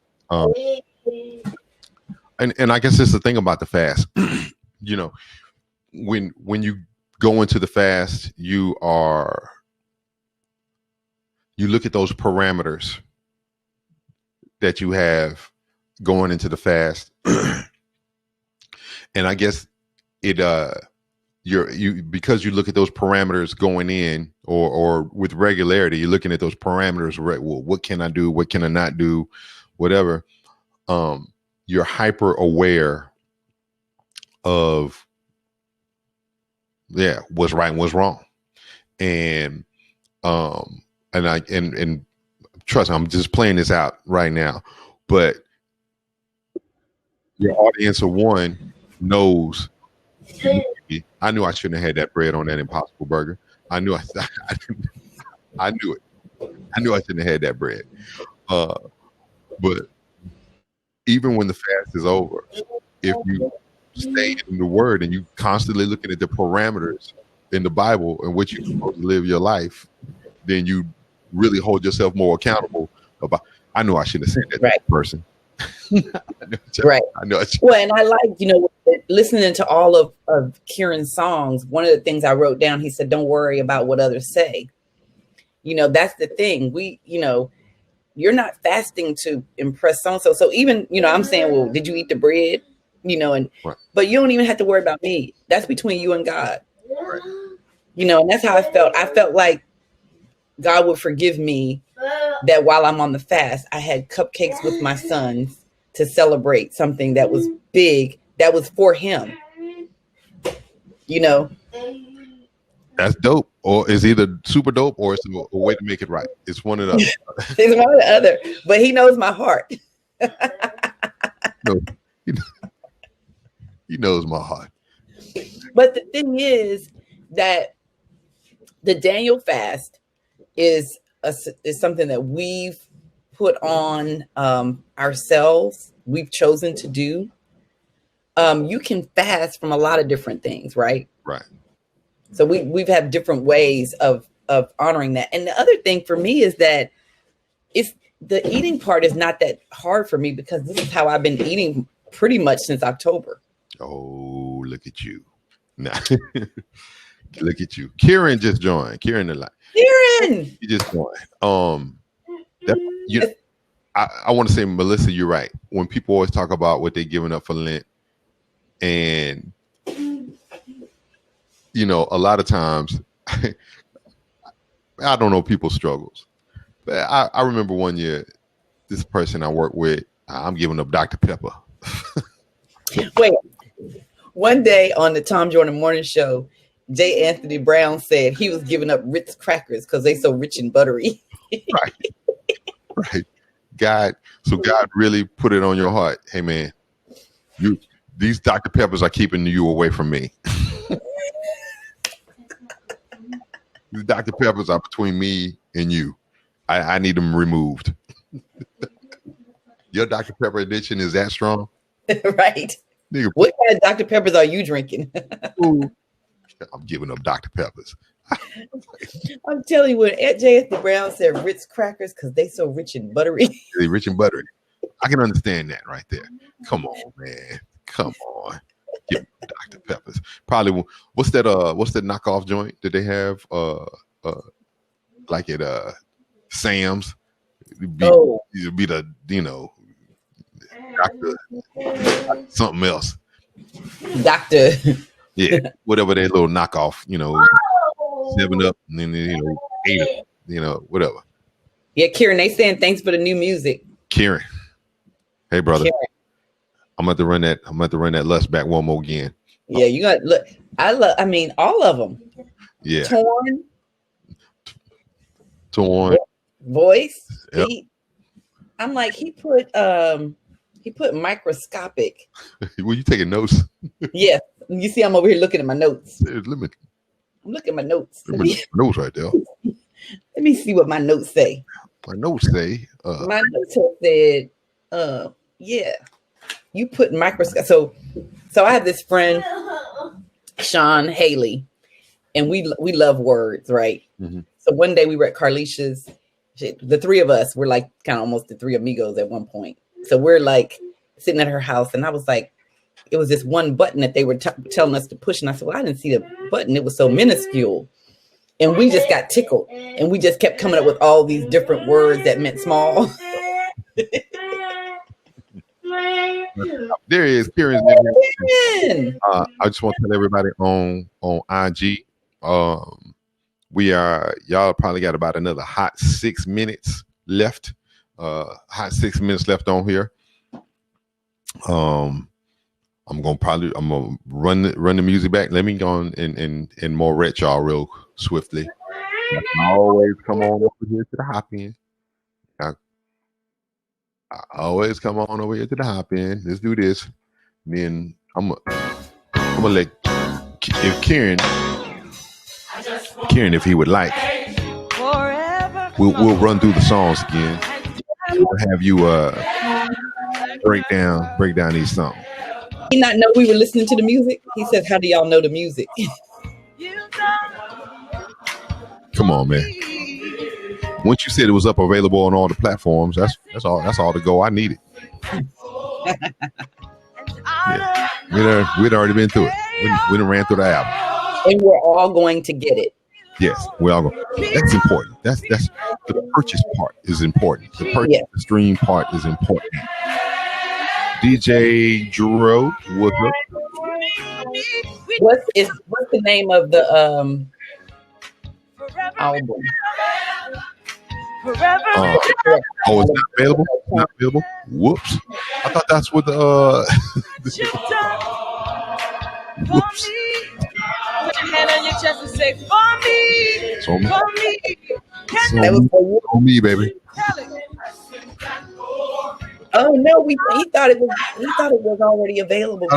And I guess it's the thing about the fast. When you go into the fast, you look at those parameters that you have going into the fast. And I guess it because you look at those parameters going in, or with regularity, you're looking at those parameters, right? Well, what can I do? What can I not do? Whatever. You're hyper aware of what's right and what's wrong. And and trust me, I'm just playing this out right now, but your audience of one knows. I knew I shouldn't have had that bread on that Impossible Burger. I knew I knew it. I knew I shouldn't have had that bread. But even when the fast is over, if you stay in the Word and you constantly looking at the parameters in the Bible in which you're supposed to live your life, then you really hold yourself more accountable. I knew I shouldn't have said that to that person. Right. I know. Well, and I like, listening to all of Kieran's songs. One of the things I wrote down, he said, "Don't worry about what others say." That's the thing. You're not fasting to impress so-and-so. So even, I'm saying, well, did you eat the bread? Right. But you don't even have to worry about me. That's between you and God. Right. And that's how I felt. I felt like God would forgive me that while I'm on the fast, I had cupcakes with my sons to celebrate something that was big, that was for him. That's dope. Or it's either super dope or it's a way to make it right. It's one or the other. It's one or the other. But he knows my heart. No, he knows my heart. But the thing is that the Daniel fast is something that we've put on ourselves. We've chosen to do. You can fast from a lot of different things, right? Right. So we've had different ways of honoring that. And the other thing for me is that the eating part is not that hard for me because this is how I've been eating pretty much since October. Oh, look at you. Nah. Look at you. Kieran just joined. Kieran the light. Kieran! He just joined. I want to say, Melissa, you're right. When people always talk about what they're giving up for Lent, and a lot of times, I don't know people's struggles, but I remember one year, this person I work with, I'm giving up Dr. Pepper. Wait, one day on the Tom Jordan Morning Show, J. Anthony Brown said he was giving up Ritz crackers because they so rich and buttery. Right. God really put it on your heart. Hey man, these Dr. Peppers are keeping you away from me. These Dr. Peppers are between me and you. I need them removed. Your Dr. Pepper addiction is that strong? Right. Nigga, what kind of Dr. Peppers are you drinking? I'm giving up Dr. Peppers. I'm telling you, when J. Anthony Brown said Ritz crackers because they so rich and buttery. They rich and buttery. I can understand that right there. Come on, man. Come on. Give Dr. Peppers. Probably what's that knockoff joint that they have like at Sam's? It'd be the Dr. something else. Doctor. Yeah, whatever that little knockoff, 7-Up, and then 8-Up, whatever. Yeah, Kieran, they saying thanks for the new music. Kieran, hey brother, Kieran. I'm about to run that Lust back one more again. Yeah, you got look. I mean, all of them. Yeah, torn, voice. Yep. I'm like, he put microscopic. Were you taking notes? Yeah, you see, I'm over here looking at my notes. I'm looking at my notes. Notes right there. Let me see what my notes say. My notes say. My notes have said, yeah, you put microscope. So I have this friend, Sean Haley, and we love words, right? Mm-hmm. So one day we were at Carlicia's. The three of us were like kind of almost the three amigos at one point. So we're like sitting at her house, and I was like, it was this one button that they were telling us to push, and I said, well, I didn't see the button. It was so minuscule. And we just got tickled, and we just kept coming up with all these different words that meant small. There he is, Kieran. I just want to tell everybody on IG, y'all probably got about another hot 6 minutes left. Hot 6 minutes left on here. I'm gonna run the music back. Let me go on and more ret y'all real swiftly. I always come on over here to the hop in. I always come on over here to the hop in. Let's do this. Then I'm gonna let if Kieran, if he would like, we'll run through the songs again. We'll have you break down these songs. He not know we were listening to the music. He says, "How do y'all know the music?" Come on, man. Once you said it was available on all the platforms, that's all the go I needed. Yeah. We'd already been through it. We done ran through the album. And we're all going to get it. Yes, we all go. That's important. That's the purchase part is important. The purchase the stream part is important. DJ Jero, what's up? What's the name of the album? It's not available. Not available. Whoops! I thought that's what the. Whoops! Put your hand on your chest and say, "For me, for me, that was for me, baby." Oh no, he thought it was already available. I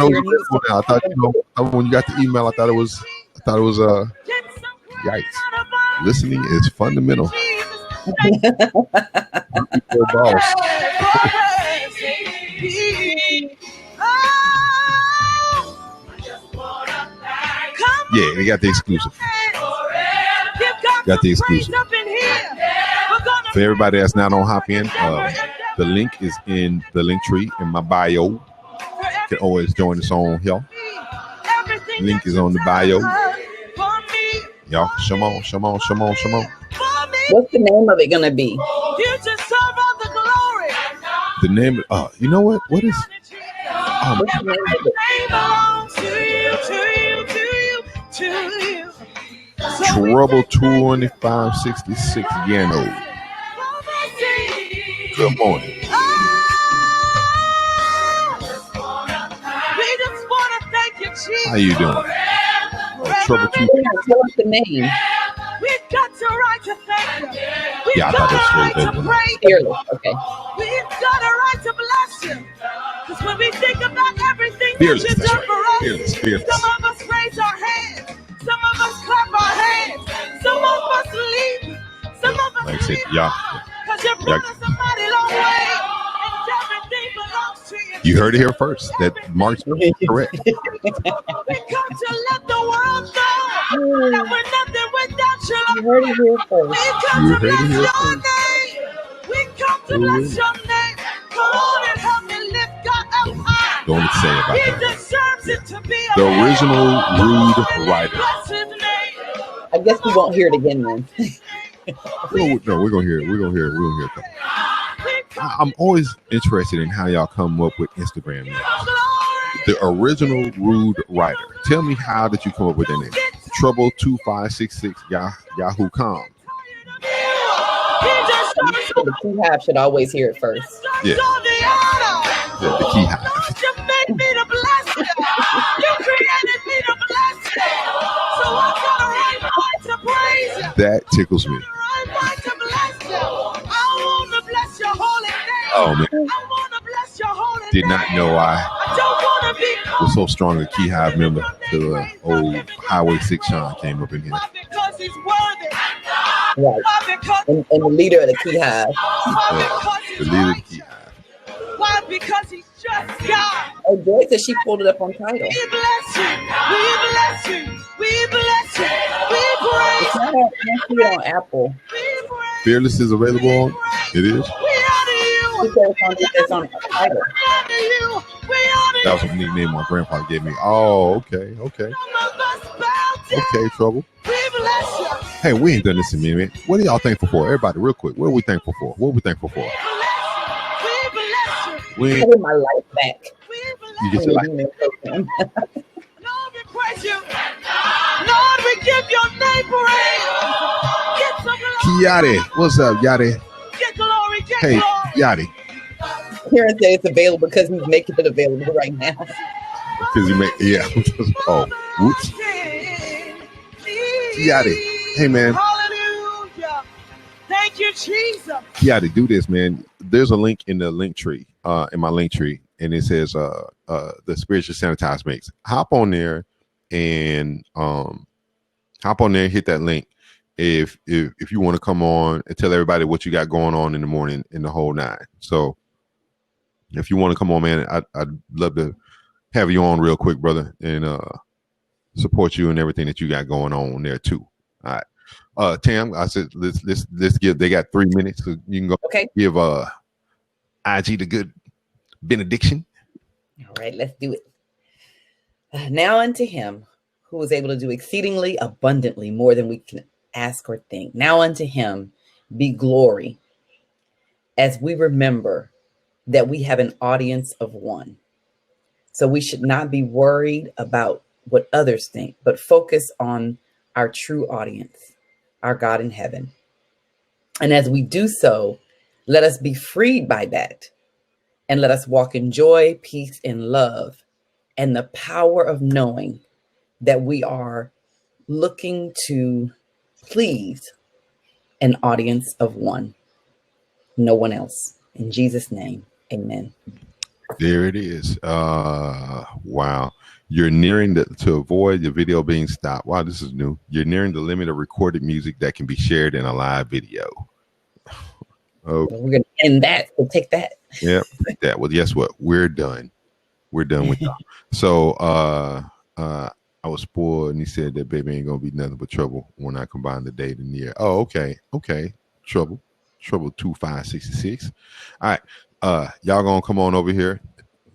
thought when you got the email, I thought it was yikes. Listening is fundamental. Yeah, they got the exclusive. For everybody that's not on Hop In, the link is in the link tree in my bio. You can always join us on here. Link is on the bio. Y'all, come on. What's the name of it gonna be? The name of you know what? What is what's the name of it? Trouble 2566 Yano. Good morning. How you doing? Trouble 2. Tell us the name. We've got a right to thank you. Yeah, I thought that's Fearless. Okay. We've got a right to bless you. Because when we think about everything Fearless, that you've done for us, Fearless. some of us raise our hands, some of us clap our hands, some of us leave, some of us like I said, y'all. Because you've brought us a mighty long way, and everything belongs to you. You heard it here first. That Mark's correct. We come to let the world know that we're nothing without you. You heard it here first. We come to bless your name. We come to bless your name. Come on and help me lift God up high. Don't say about He that. deserves it to be The original rude writer. Bless his name. I guess we won't hear it again then. No, we're gonna hear it. We're gonna hear it. I'm always interested in how y'all come up with Instagram names. The original rude writer. Tell me, how did you come up with that name? Trouble 2566 Yahoo.com. The Key Hive should always hear it first. Yeah. The Key Hive. You made me to bless you. You created me to bless you. So I got a right mind to praise you. That tickles me. Right mind to bless you. I want to bless your holy name. Oh man. I want to bless your holy name. Did not know I don't want to be was so strong a Key Hive member till old Highway 6 Sean came up in here. because he's worthy. Right. And the leader of the Key Hive. The leader of the Key Hive. Why? Because he's just God. Oh, Joy said she pulled it up on Tidal. We bless you. We bless you. We bless you. We praise It's not on, can't see it on Apple. Fearless is available on. It is. We honor you. She said it's on Tidal. We honor you. We honor That was a nickname my grandpa gave me. Oh, okay. Okay, Trouble. We bless you. Hey, we ain't done this in a minute. What are y'all thankful for? Everybody, real quick. What are we thankful for? What are we thankful for? We I get my life back. You get your life. Lord, we praise you. Lord, we give your name praise. Get some glory. Yachty, what's up, Yachty? Get glory. Get Hey, glory. Yachty. Karen said it's available because he's making it available right now. Because you make, yeah. Oh, whoops. Kiati, hey man. Hallelujah. Thank you, Jesus. Kiati, do this, man. There's a link in the link tree, in my link tree, and it says the spiritual sanitized mix. Hop on there and hit that link if you want to come on and tell everybody what you got going on in the morning in the whole nine. So if you want to come on, man, I'd love to have you on real quick, brother, and support you and everything that you got going on there too. All right. Tam, I said let's give, they got 3 minutes, so you can go give IG the good benediction. All right, let's do it. Now unto him who is able to do exceedingly abundantly more than we can ask or think. Now unto him be glory, as we remember that we have an audience of one. So we should not be worried about what others think, but focus on our true audience, our God in heaven. And as we do so, let us be freed by that. And let us walk in joy, peace, and love, and the power of knowing that we are looking to please an audience of one, no one else. In Jesus' name, amen. There it is. Wow. You're nearing to avoid the video being stopped. Wow, this is new. You're nearing the limit of recorded music that can be shared in a live video. Oh, we're going to end that. We'll take that. Yeah, take that. Well, guess what? We're done. We're done with y'all. So I was spoiled, and he said that baby ain't gonna be nothing but trouble when I combine the date and the year. Oh, okay. Trouble 2566. All right. Y'all gonna come on over here.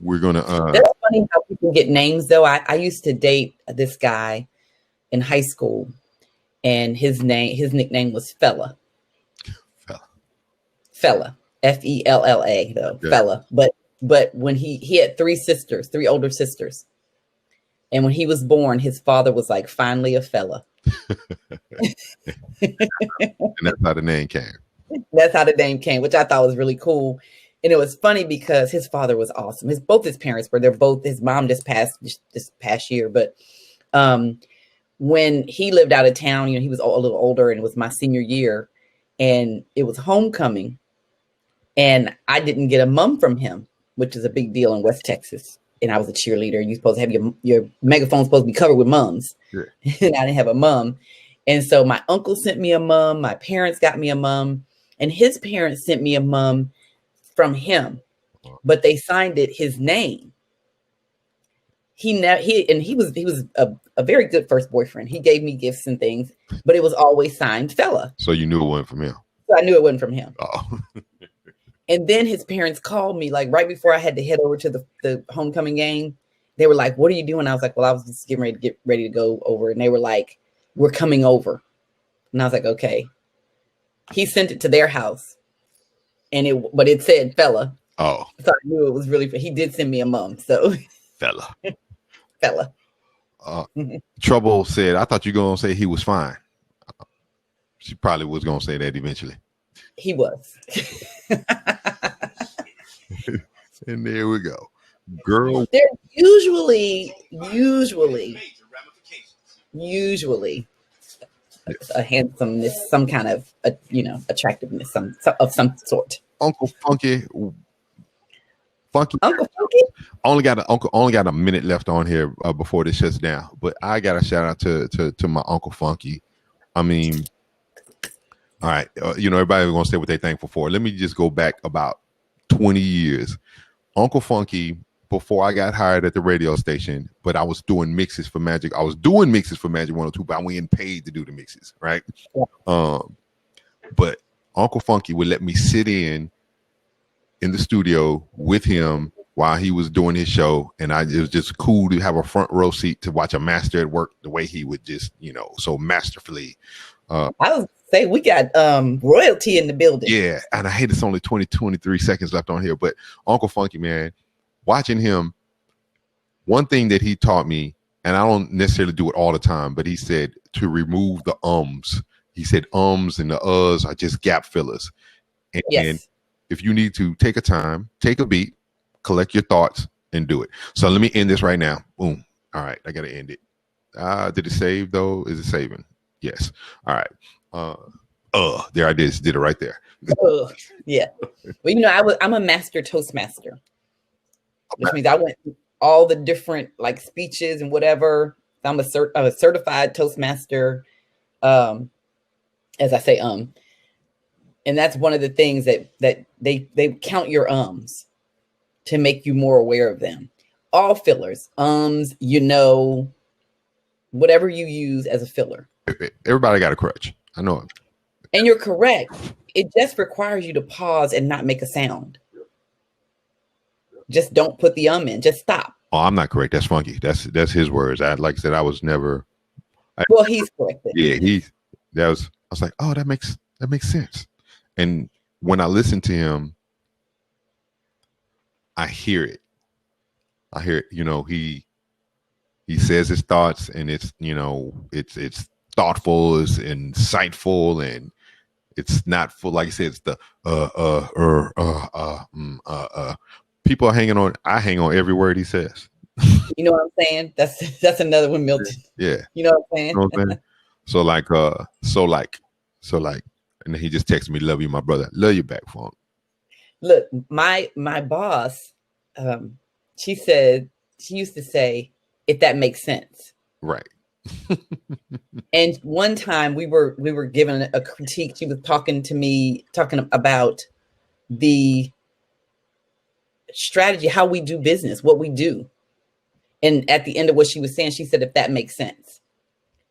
We're gonna That's funny how people get names though. I used to date this guy in high school, and his nickname was Fella. Fella. Fella though. Yeah. Fella. But when he had three older sisters. And when he was born, his father was like, finally a fella. And that's how the name came. That's how the name came, which I thought was really cool. And it was funny because his father was awesome. Both his parents were. His mom just passed this past year. But when he lived out of town, he was a little older, and it was my senior year. And it was homecoming. And I didn't get a mum from him, which is a big deal in West Texas. And I was a cheerleader. You're supposed to have your megaphone supposed to be covered with mums. Yeah. And I didn't have a mum. And so my uncle sent me a mum. My parents got me a mum. And his parents sent me a mum from him. But they signed it his name. He was a very good first boyfriend. He gave me gifts and things, but it was always signed Fella. So you knew it wasn't from him. So I knew it wasn't from him. Oh. And then his parents called me like right before I had to head over to the homecoming game. They were like, "What are you doing?" I was like, "Well, I was just getting ready to go over." And they were like, "We're coming over." And I was like, "Okay." He sent it to their house, but it said Fella. Oh, so I knew it was really. He did send me a mum, so Fella. Fella. Trouble said, "I thought you were gonna say he was fine." She probably was gonna say that eventually. He was. And there we go. Girl. They're usually a handsomeness, some kind of attractiveness, of some sort. Uncle Funky. Uncle Funky only got a minute left on here before this shuts down. But I got a shout out to my Uncle Funky. I mean, all right, everybody's gonna say what they're thankful for. Let me just go back about 20 years. Uncle Funky, before I got hired at the radio station, but I was doing mixes for Magic. I was doing mixes for Magic 102, but I wasn't paid to do the mixes, right? Yeah. But Uncle Funky would let me sit in the studio with him while he was doing his show, and it was just cool to have a front row seat to watch a master at work the way he would just, so masterfully. I was say we got royalty in the building. Yeah, and I hate it's only 23 seconds left on here, but Uncle Funky, man, watching him, one thing that he taught me, and I don't necessarily do it all the time, but he said to remove the ums. He said ums and the uhs are just gap fillers. And, yes. And if you need to take a time, take a beat, collect your thoughts, and do it. So let me end this right now. Boom. All right, I gotta end it. Did it save though? Is it saving? Yes. All right. There I did it right there. Yeah. Well, I'm a master Toastmaster, which means I went through all the different like speeches and whatever. I'm a certified Toastmaster. As I say, and that's one of the things that they count your ums to make you more aware of them. All fillers, whatever you use as a filler. Everybody got a crutch. I know it. And you're correct. It just requires you to pause and not make a sound. Just don't put the in. Just stop. Oh, I'm not correct. That's funky. That's his words. Like I said, I was never. Well, he's corrected. Yeah, I was like, oh, that makes sense. And when I listen to him, I hear it. He says his thoughts, and it's it's thoughtful, it's insightful, and it's not full. Like I said, it's the people are hanging on. I hang on every word he says. You know what I'm saying? That's another one, Milton. Yeah. You know what I'm saying? You know what I'm saying? So like, and then he just texted me, "Love you, my brother. Love you back, Funk." Look, my boss, she used to say, "If that makes sense." Right. And one time we were given a critique. She was talking about the strategy, how we do business, what we do. And at the end of what she was saying, she said, "If that makes sense."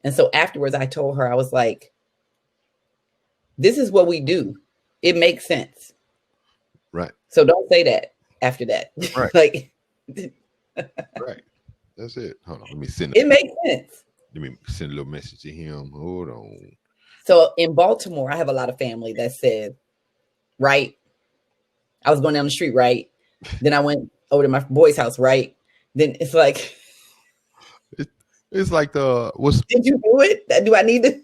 And so afterwards, I told her, I was like, this is what we do. It makes sense. Right. So don't say that after that. Right. Like, right. That's it. Hold on. Let me send it makes sense. Let me send a little message to him. Hold on. So in Baltimore, I have a lot of family that said, right. I was going down the street, right. Then I went over to my boy's house, right. Then it's like, it's like did you do it? Do I need to?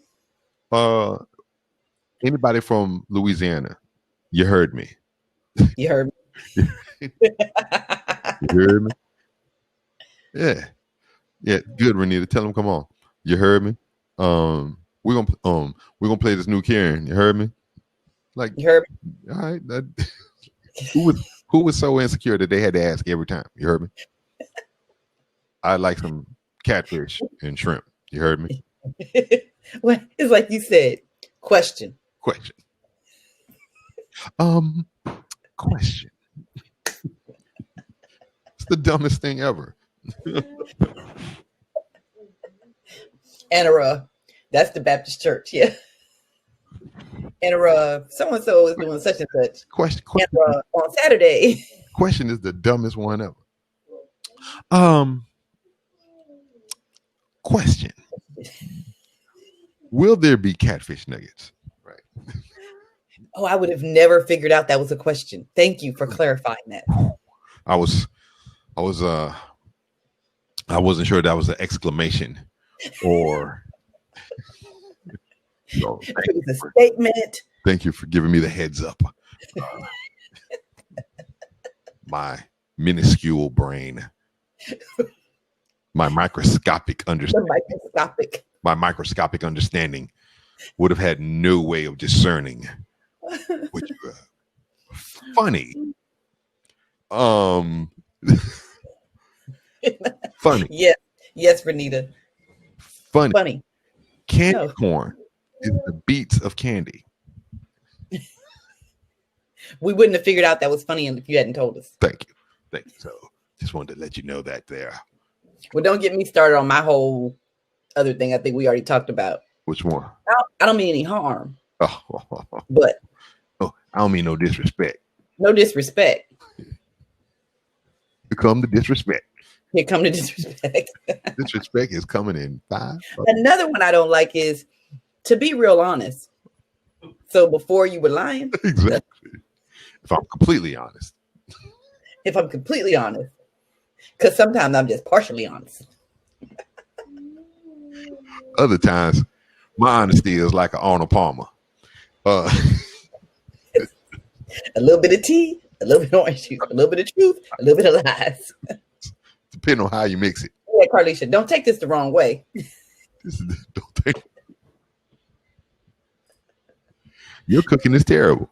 Anybody from Louisiana, you heard me. You heard me. You heard me? Yeah. Yeah, good, Renita. Tell him, come on. You heard me? We're gonna play this new Karen. You heard me? Like, you heard me? All right. Who was so insecure that they had to ask every time? You heard me? I'd like some catfish and shrimp. You heard me? Well, it's like you said. Question. Question. It's the dumbest thing ever. And that's the Baptist church, yeah. And so and so is doing such and such. Question. And on Saturday. Question is the dumbest one ever. Question. Will there be catfish nuggets? Right. Oh, I would have never figured out that was a question. Thank you for clarifying that. I wasn't sure that was an exclamation or so, it was a statement. Thank you for giving me the heads up. My minuscule brain, my microscopic understanding. My microscopic understanding would have had no way of discerning what you funny. Funny. Yes, Renita. Funny. Candy corn is the beats of candy. We wouldn't have figured out that was funny if you hadn't told us. Thank you. So just wanted to let you know that there. Well, don't get me started on my whole other thing. I think we already talked about. Which one? I don't mean any harm. But I don't mean no disrespect. No disrespect. Here come the disrespect. Here come the disrespect. Disrespect is coming in 5. Another one I don't like is to be real honest. So before you were lying. Exactly. If I'm completely honest. Because sometimes I'm just partially honest. Other times, my honesty is like an Arnold Palmer. A little bit of tea, a little bit of orange juice, a little bit of truth, a little bit of lies. depending on how you mix it. Yeah, Carlisha, don't take this the wrong way. Don't take. Your cooking is terrible.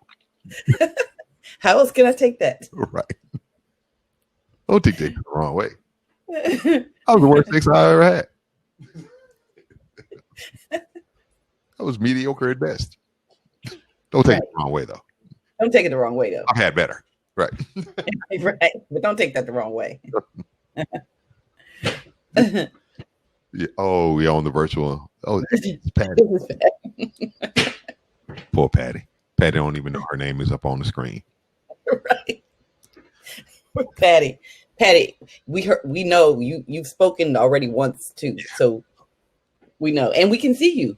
How else can I take that? Right. Don't take that the wrong way. That was the worst sex I ever had. That was mediocre at best. Don't take it the wrong way, though. Don't take it the wrong way, though. I've had better. Right. Right. But don't take that the wrong way. Yeah. Oh, yeah, on the virtual. Oh, it's Patty. Poor Patty. Patty don't even know her name is up on the screen. Right. Patty, we know you've spoken already once too, so we know, and we can see you.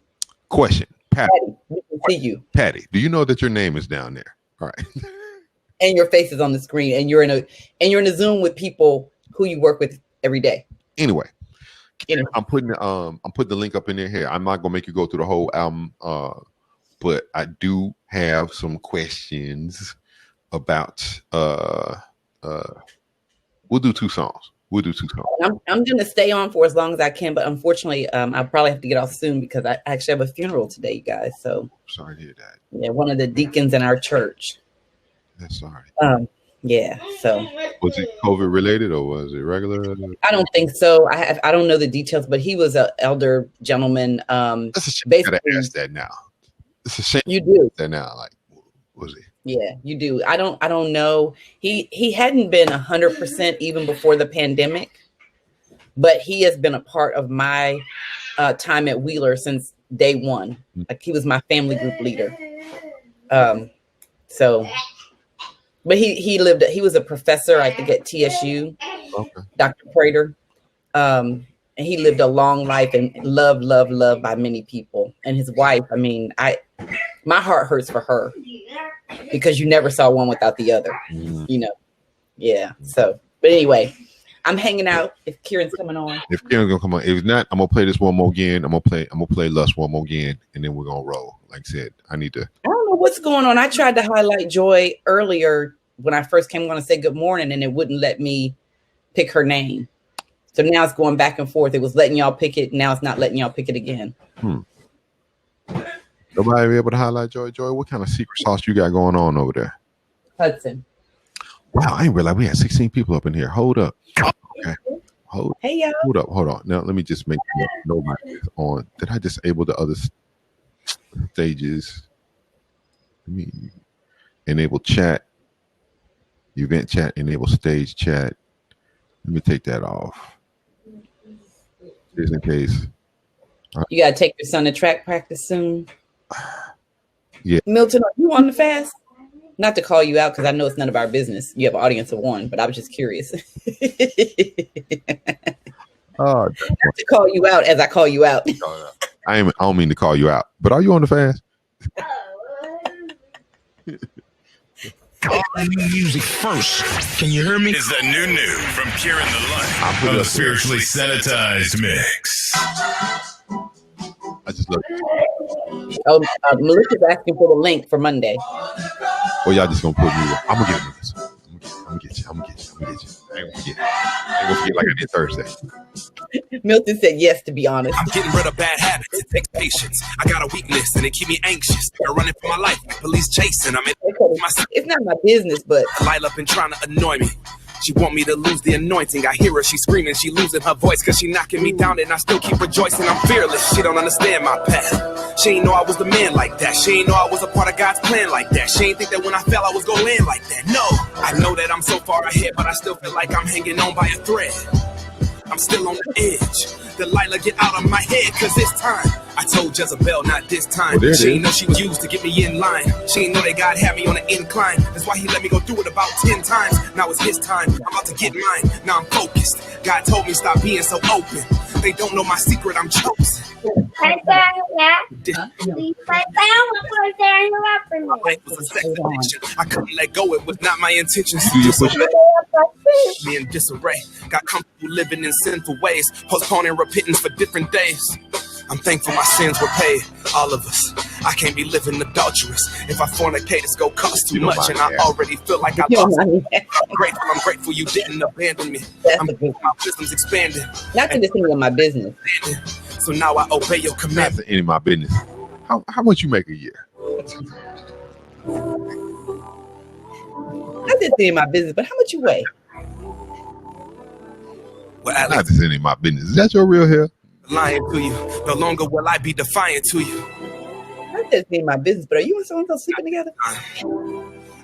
Question, Patty, we can see you. Patty, do you know that your name is down there? All right. And your face is on the screen, and you're in a Zoom with people who you work with every day. Anyway, I'm putting the link up in there here. I'm not gonna make you go through the whole album, but I do have some questions about. We'll do two songs. I'm going to stay on for as long as I can, but unfortunately, I'll probably have to get off soon because I actually have a funeral today, you guys. So sorry to hear that. Yeah, one of the deacons in our church. That's sorry. Yeah. So was it COVID related or was it regular? I don't think so. I don't know the details, but he was an elder gentleman. That's a shame. You gotta ask that now. It's a shame you do that now. Like, was he? Yeah, you do. I don't know. He hadn't been 100% even before the pandemic, but he has been a part of my time at Wheeler since day one. Like he was my family group leader. So, but he was a professor, I think, at TSU. Okay. Dr. Prater. And he lived a long life and loved by many people. And his wife, I mean, my heart hurts for her because you never saw one without the other, you know? Yeah. So, but anyway, I'm hanging out if Kieran's coming on. If Kieran's gonna come on, if not, I'm gonna play this one more again. I'm gonna play Lust one more again, and then we're gonna roll. Like I said, I don't know what's going on. I tried to highlight Joy earlier when I first came on to say good morning, and it wouldn't let me pick her name. So now it's going back and forth. It was letting y'all pick it. Now it's not letting y'all pick it again. Nobody be able to highlight Joy? Joy, what kind of secret sauce you got going on over there? Hudson. Wow, I didn't realize we had 16 people up in here. Hold up. Okay. Hey, y'all. Hold on. Now, let me just make sure nobody is on. Did I disable the other stages? Let me enable chat, event chat, enable stage chat. Let me take that off. Just in case. You got to take your son to track practice soon. Yeah. Milton, are you on the fast? Not to call you out because I know it's none of our business. You have an audience of one, but I was just curious. Not to call you out as I call you out. I don't mean to call you out, but are you on the fast? All the new music first. Can you hear me? Is the new from Kieran the Light on the Spiritually Sanitized Mix. I just love it. Oh, Melissa's asking for the link for Monday. Well, y'all just gonna put me. I'm gonna get it. I'm gonna get you. I ain't gonna forget like I did Thursday. Milton said yes, to be honest. I'm getting rid of bad habits. It takes patience. I got a weakness and it keep me anxious. They're running for my life. Police chasing. I'm in It's not my business, but Lila been trying to annoy me. She want me to lose the anointing. I hear her, she screaming, she losing her voice cause she knocking me down and I still keep rejoicing. I'm fearless, she don't understand my path. She ain't know I was the man like that. She ain't know I was a part of God's plan like that. She ain't think that when I fell I was gonna land like that. No, I know that I'm so far ahead, but I still feel like I'm hanging on by a thread. I'm still on the edge. Delilah, get out of my head, cause it's time. I told Jezebel not this time. She ain't know she was used to get me in line. She ain't know that God had me on the incline. That's why he let me go through it about 10 times. Now it's his time. I'm about to get mine. Now I'm focused. God told me stop being so open. They don't know my secret. I'm chosen. My life was a sex addiction. I couldn't let go. It was not my intention. Me in disarray. Got comfortable living in sinful ways. Postponing repentance for different days. I'm thankful my sins were paid, all of us. I can't be living adulterous. If I fornicate, it's gonna cost too much, and I already feel like I lost. I'm grateful you didn't abandon me. I'm grateful my wisdom's expanding. Not to this thing of my business. So now I obey your command. That's any of my business. How much you make a year? Not this thing of my business, but how much you weigh? Well, at Not least any of my business. Is that your real hair? lying to you. No longer will I be defiant to you. Not this thing of my business, but are you and so-and-so sleeping together?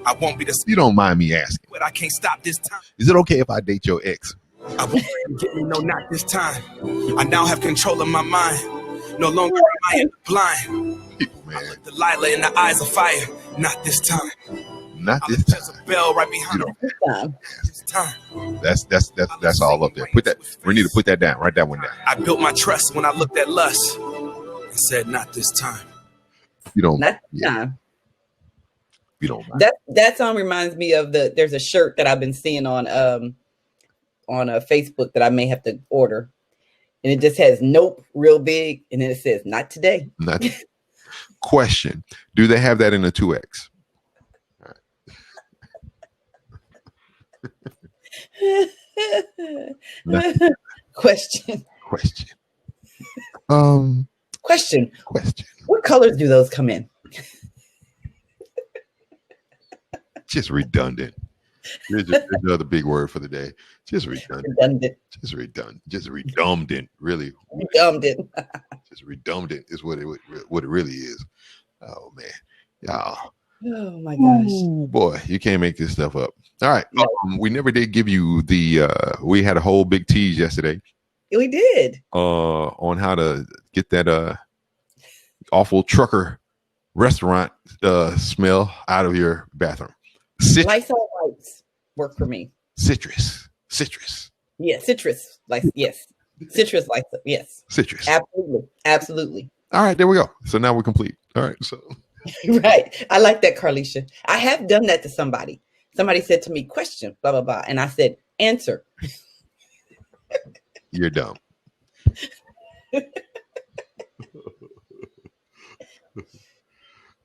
I won't be the. You don't mind me asking. But I can't stop this time. Is it okay if I date your ex? I won't let you get me, no, not this time. I now have control of my mind. No longer am I in the blind. Man, Delilah in the eyes of fire. Not this time. not this time. Bell right behind me. This time. This time. That's all up there. Put that. We need to put that down. Write that one down. I built my trust when I looked at lust and said, "Not this time." You don't. Not this time. You don't mind. That song reminds me of there's a shirt that I've been seeing on Facebook that I may have to order. And it just has "Nope" real big, and then it says "Not today." Not. Question: do they have that in a 2X? Question. Question. What colors do those come in? Just redundant. There's another big word for the day. Just redundant. Just redundant. Really. Redundant. Just redundant is what it really is. Oh man, y'all. Oh my gosh. Ooh, boy, you can't make this stuff up. All right. We never did give you the. We had a whole big tease yesterday. We did. On how to get that awful trucker restaurant smell out of your bathroom. Lysol wipes work for me. Citrus. Yeah, citrus. Yes. Citrus Lysol. Yes. Citrus. Absolutely. All right, there we go. So now we're complete. All right, so. Right. I like that, Carlisha. I have done that to somebody. Somebody said to me, question, blah, blah, blah. And I said, answer. You're dumb.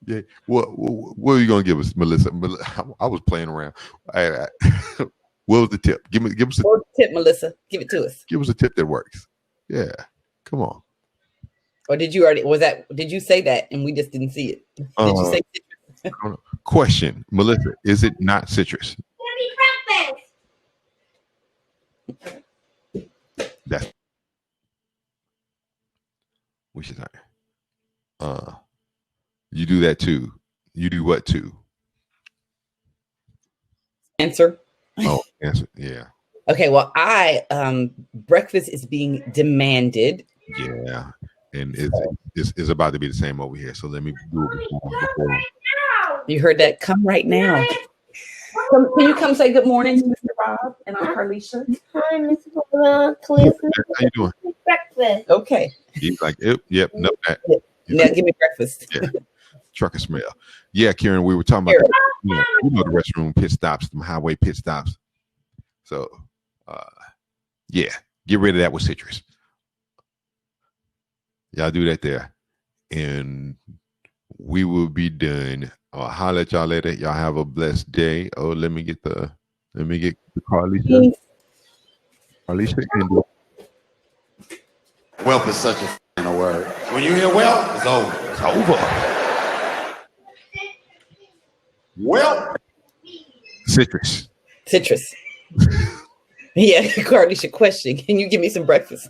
Yeah. What are you gonna give us, Melissa? I was playing around. What was the tip? Give us what was the tip, Melissa? Give it to us. Give us a tip that works. Yeah. Come on. Or did you say that and we just didn't see it? Did you say citrus? Question, Melissa, is it not citrus? Give me breakfast. That's we should say. You do that too. You do what too? Answer. Oh, answer. Yeah. Okay. Well, breakfast is being demanded. Yeah. And it's about to be the same over here. So let me do it before. You heard that? Come right now. Can you come say good morning to Mr. Rob and I'm Carlisha? Hi, Mr. Cliff. How you doing? Breakfast. Okay. He's like, yep, no, that. Now give me breakfast. Yeah. Trucker smell. Yeah, Karen, we were talking about the restroom pit stops, the highway pit stops. So, yeah, get rid of that with citrus. Y'all do that there, and we will be done. I'll holler at y'all later. Y'all have a blessed day. Oh, let me get the Carlisha. Carlisha and Wealth is such a word. When you hear wealth, it's over. it's over. Wealth. Citrus. Yeah, Carlisha, question. Can you give me some breakfast?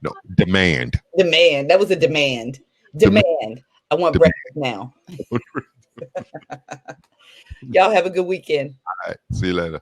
No, demand. That was a demand. I want breakfast now. Y'all have a good weekend. All right. See you later.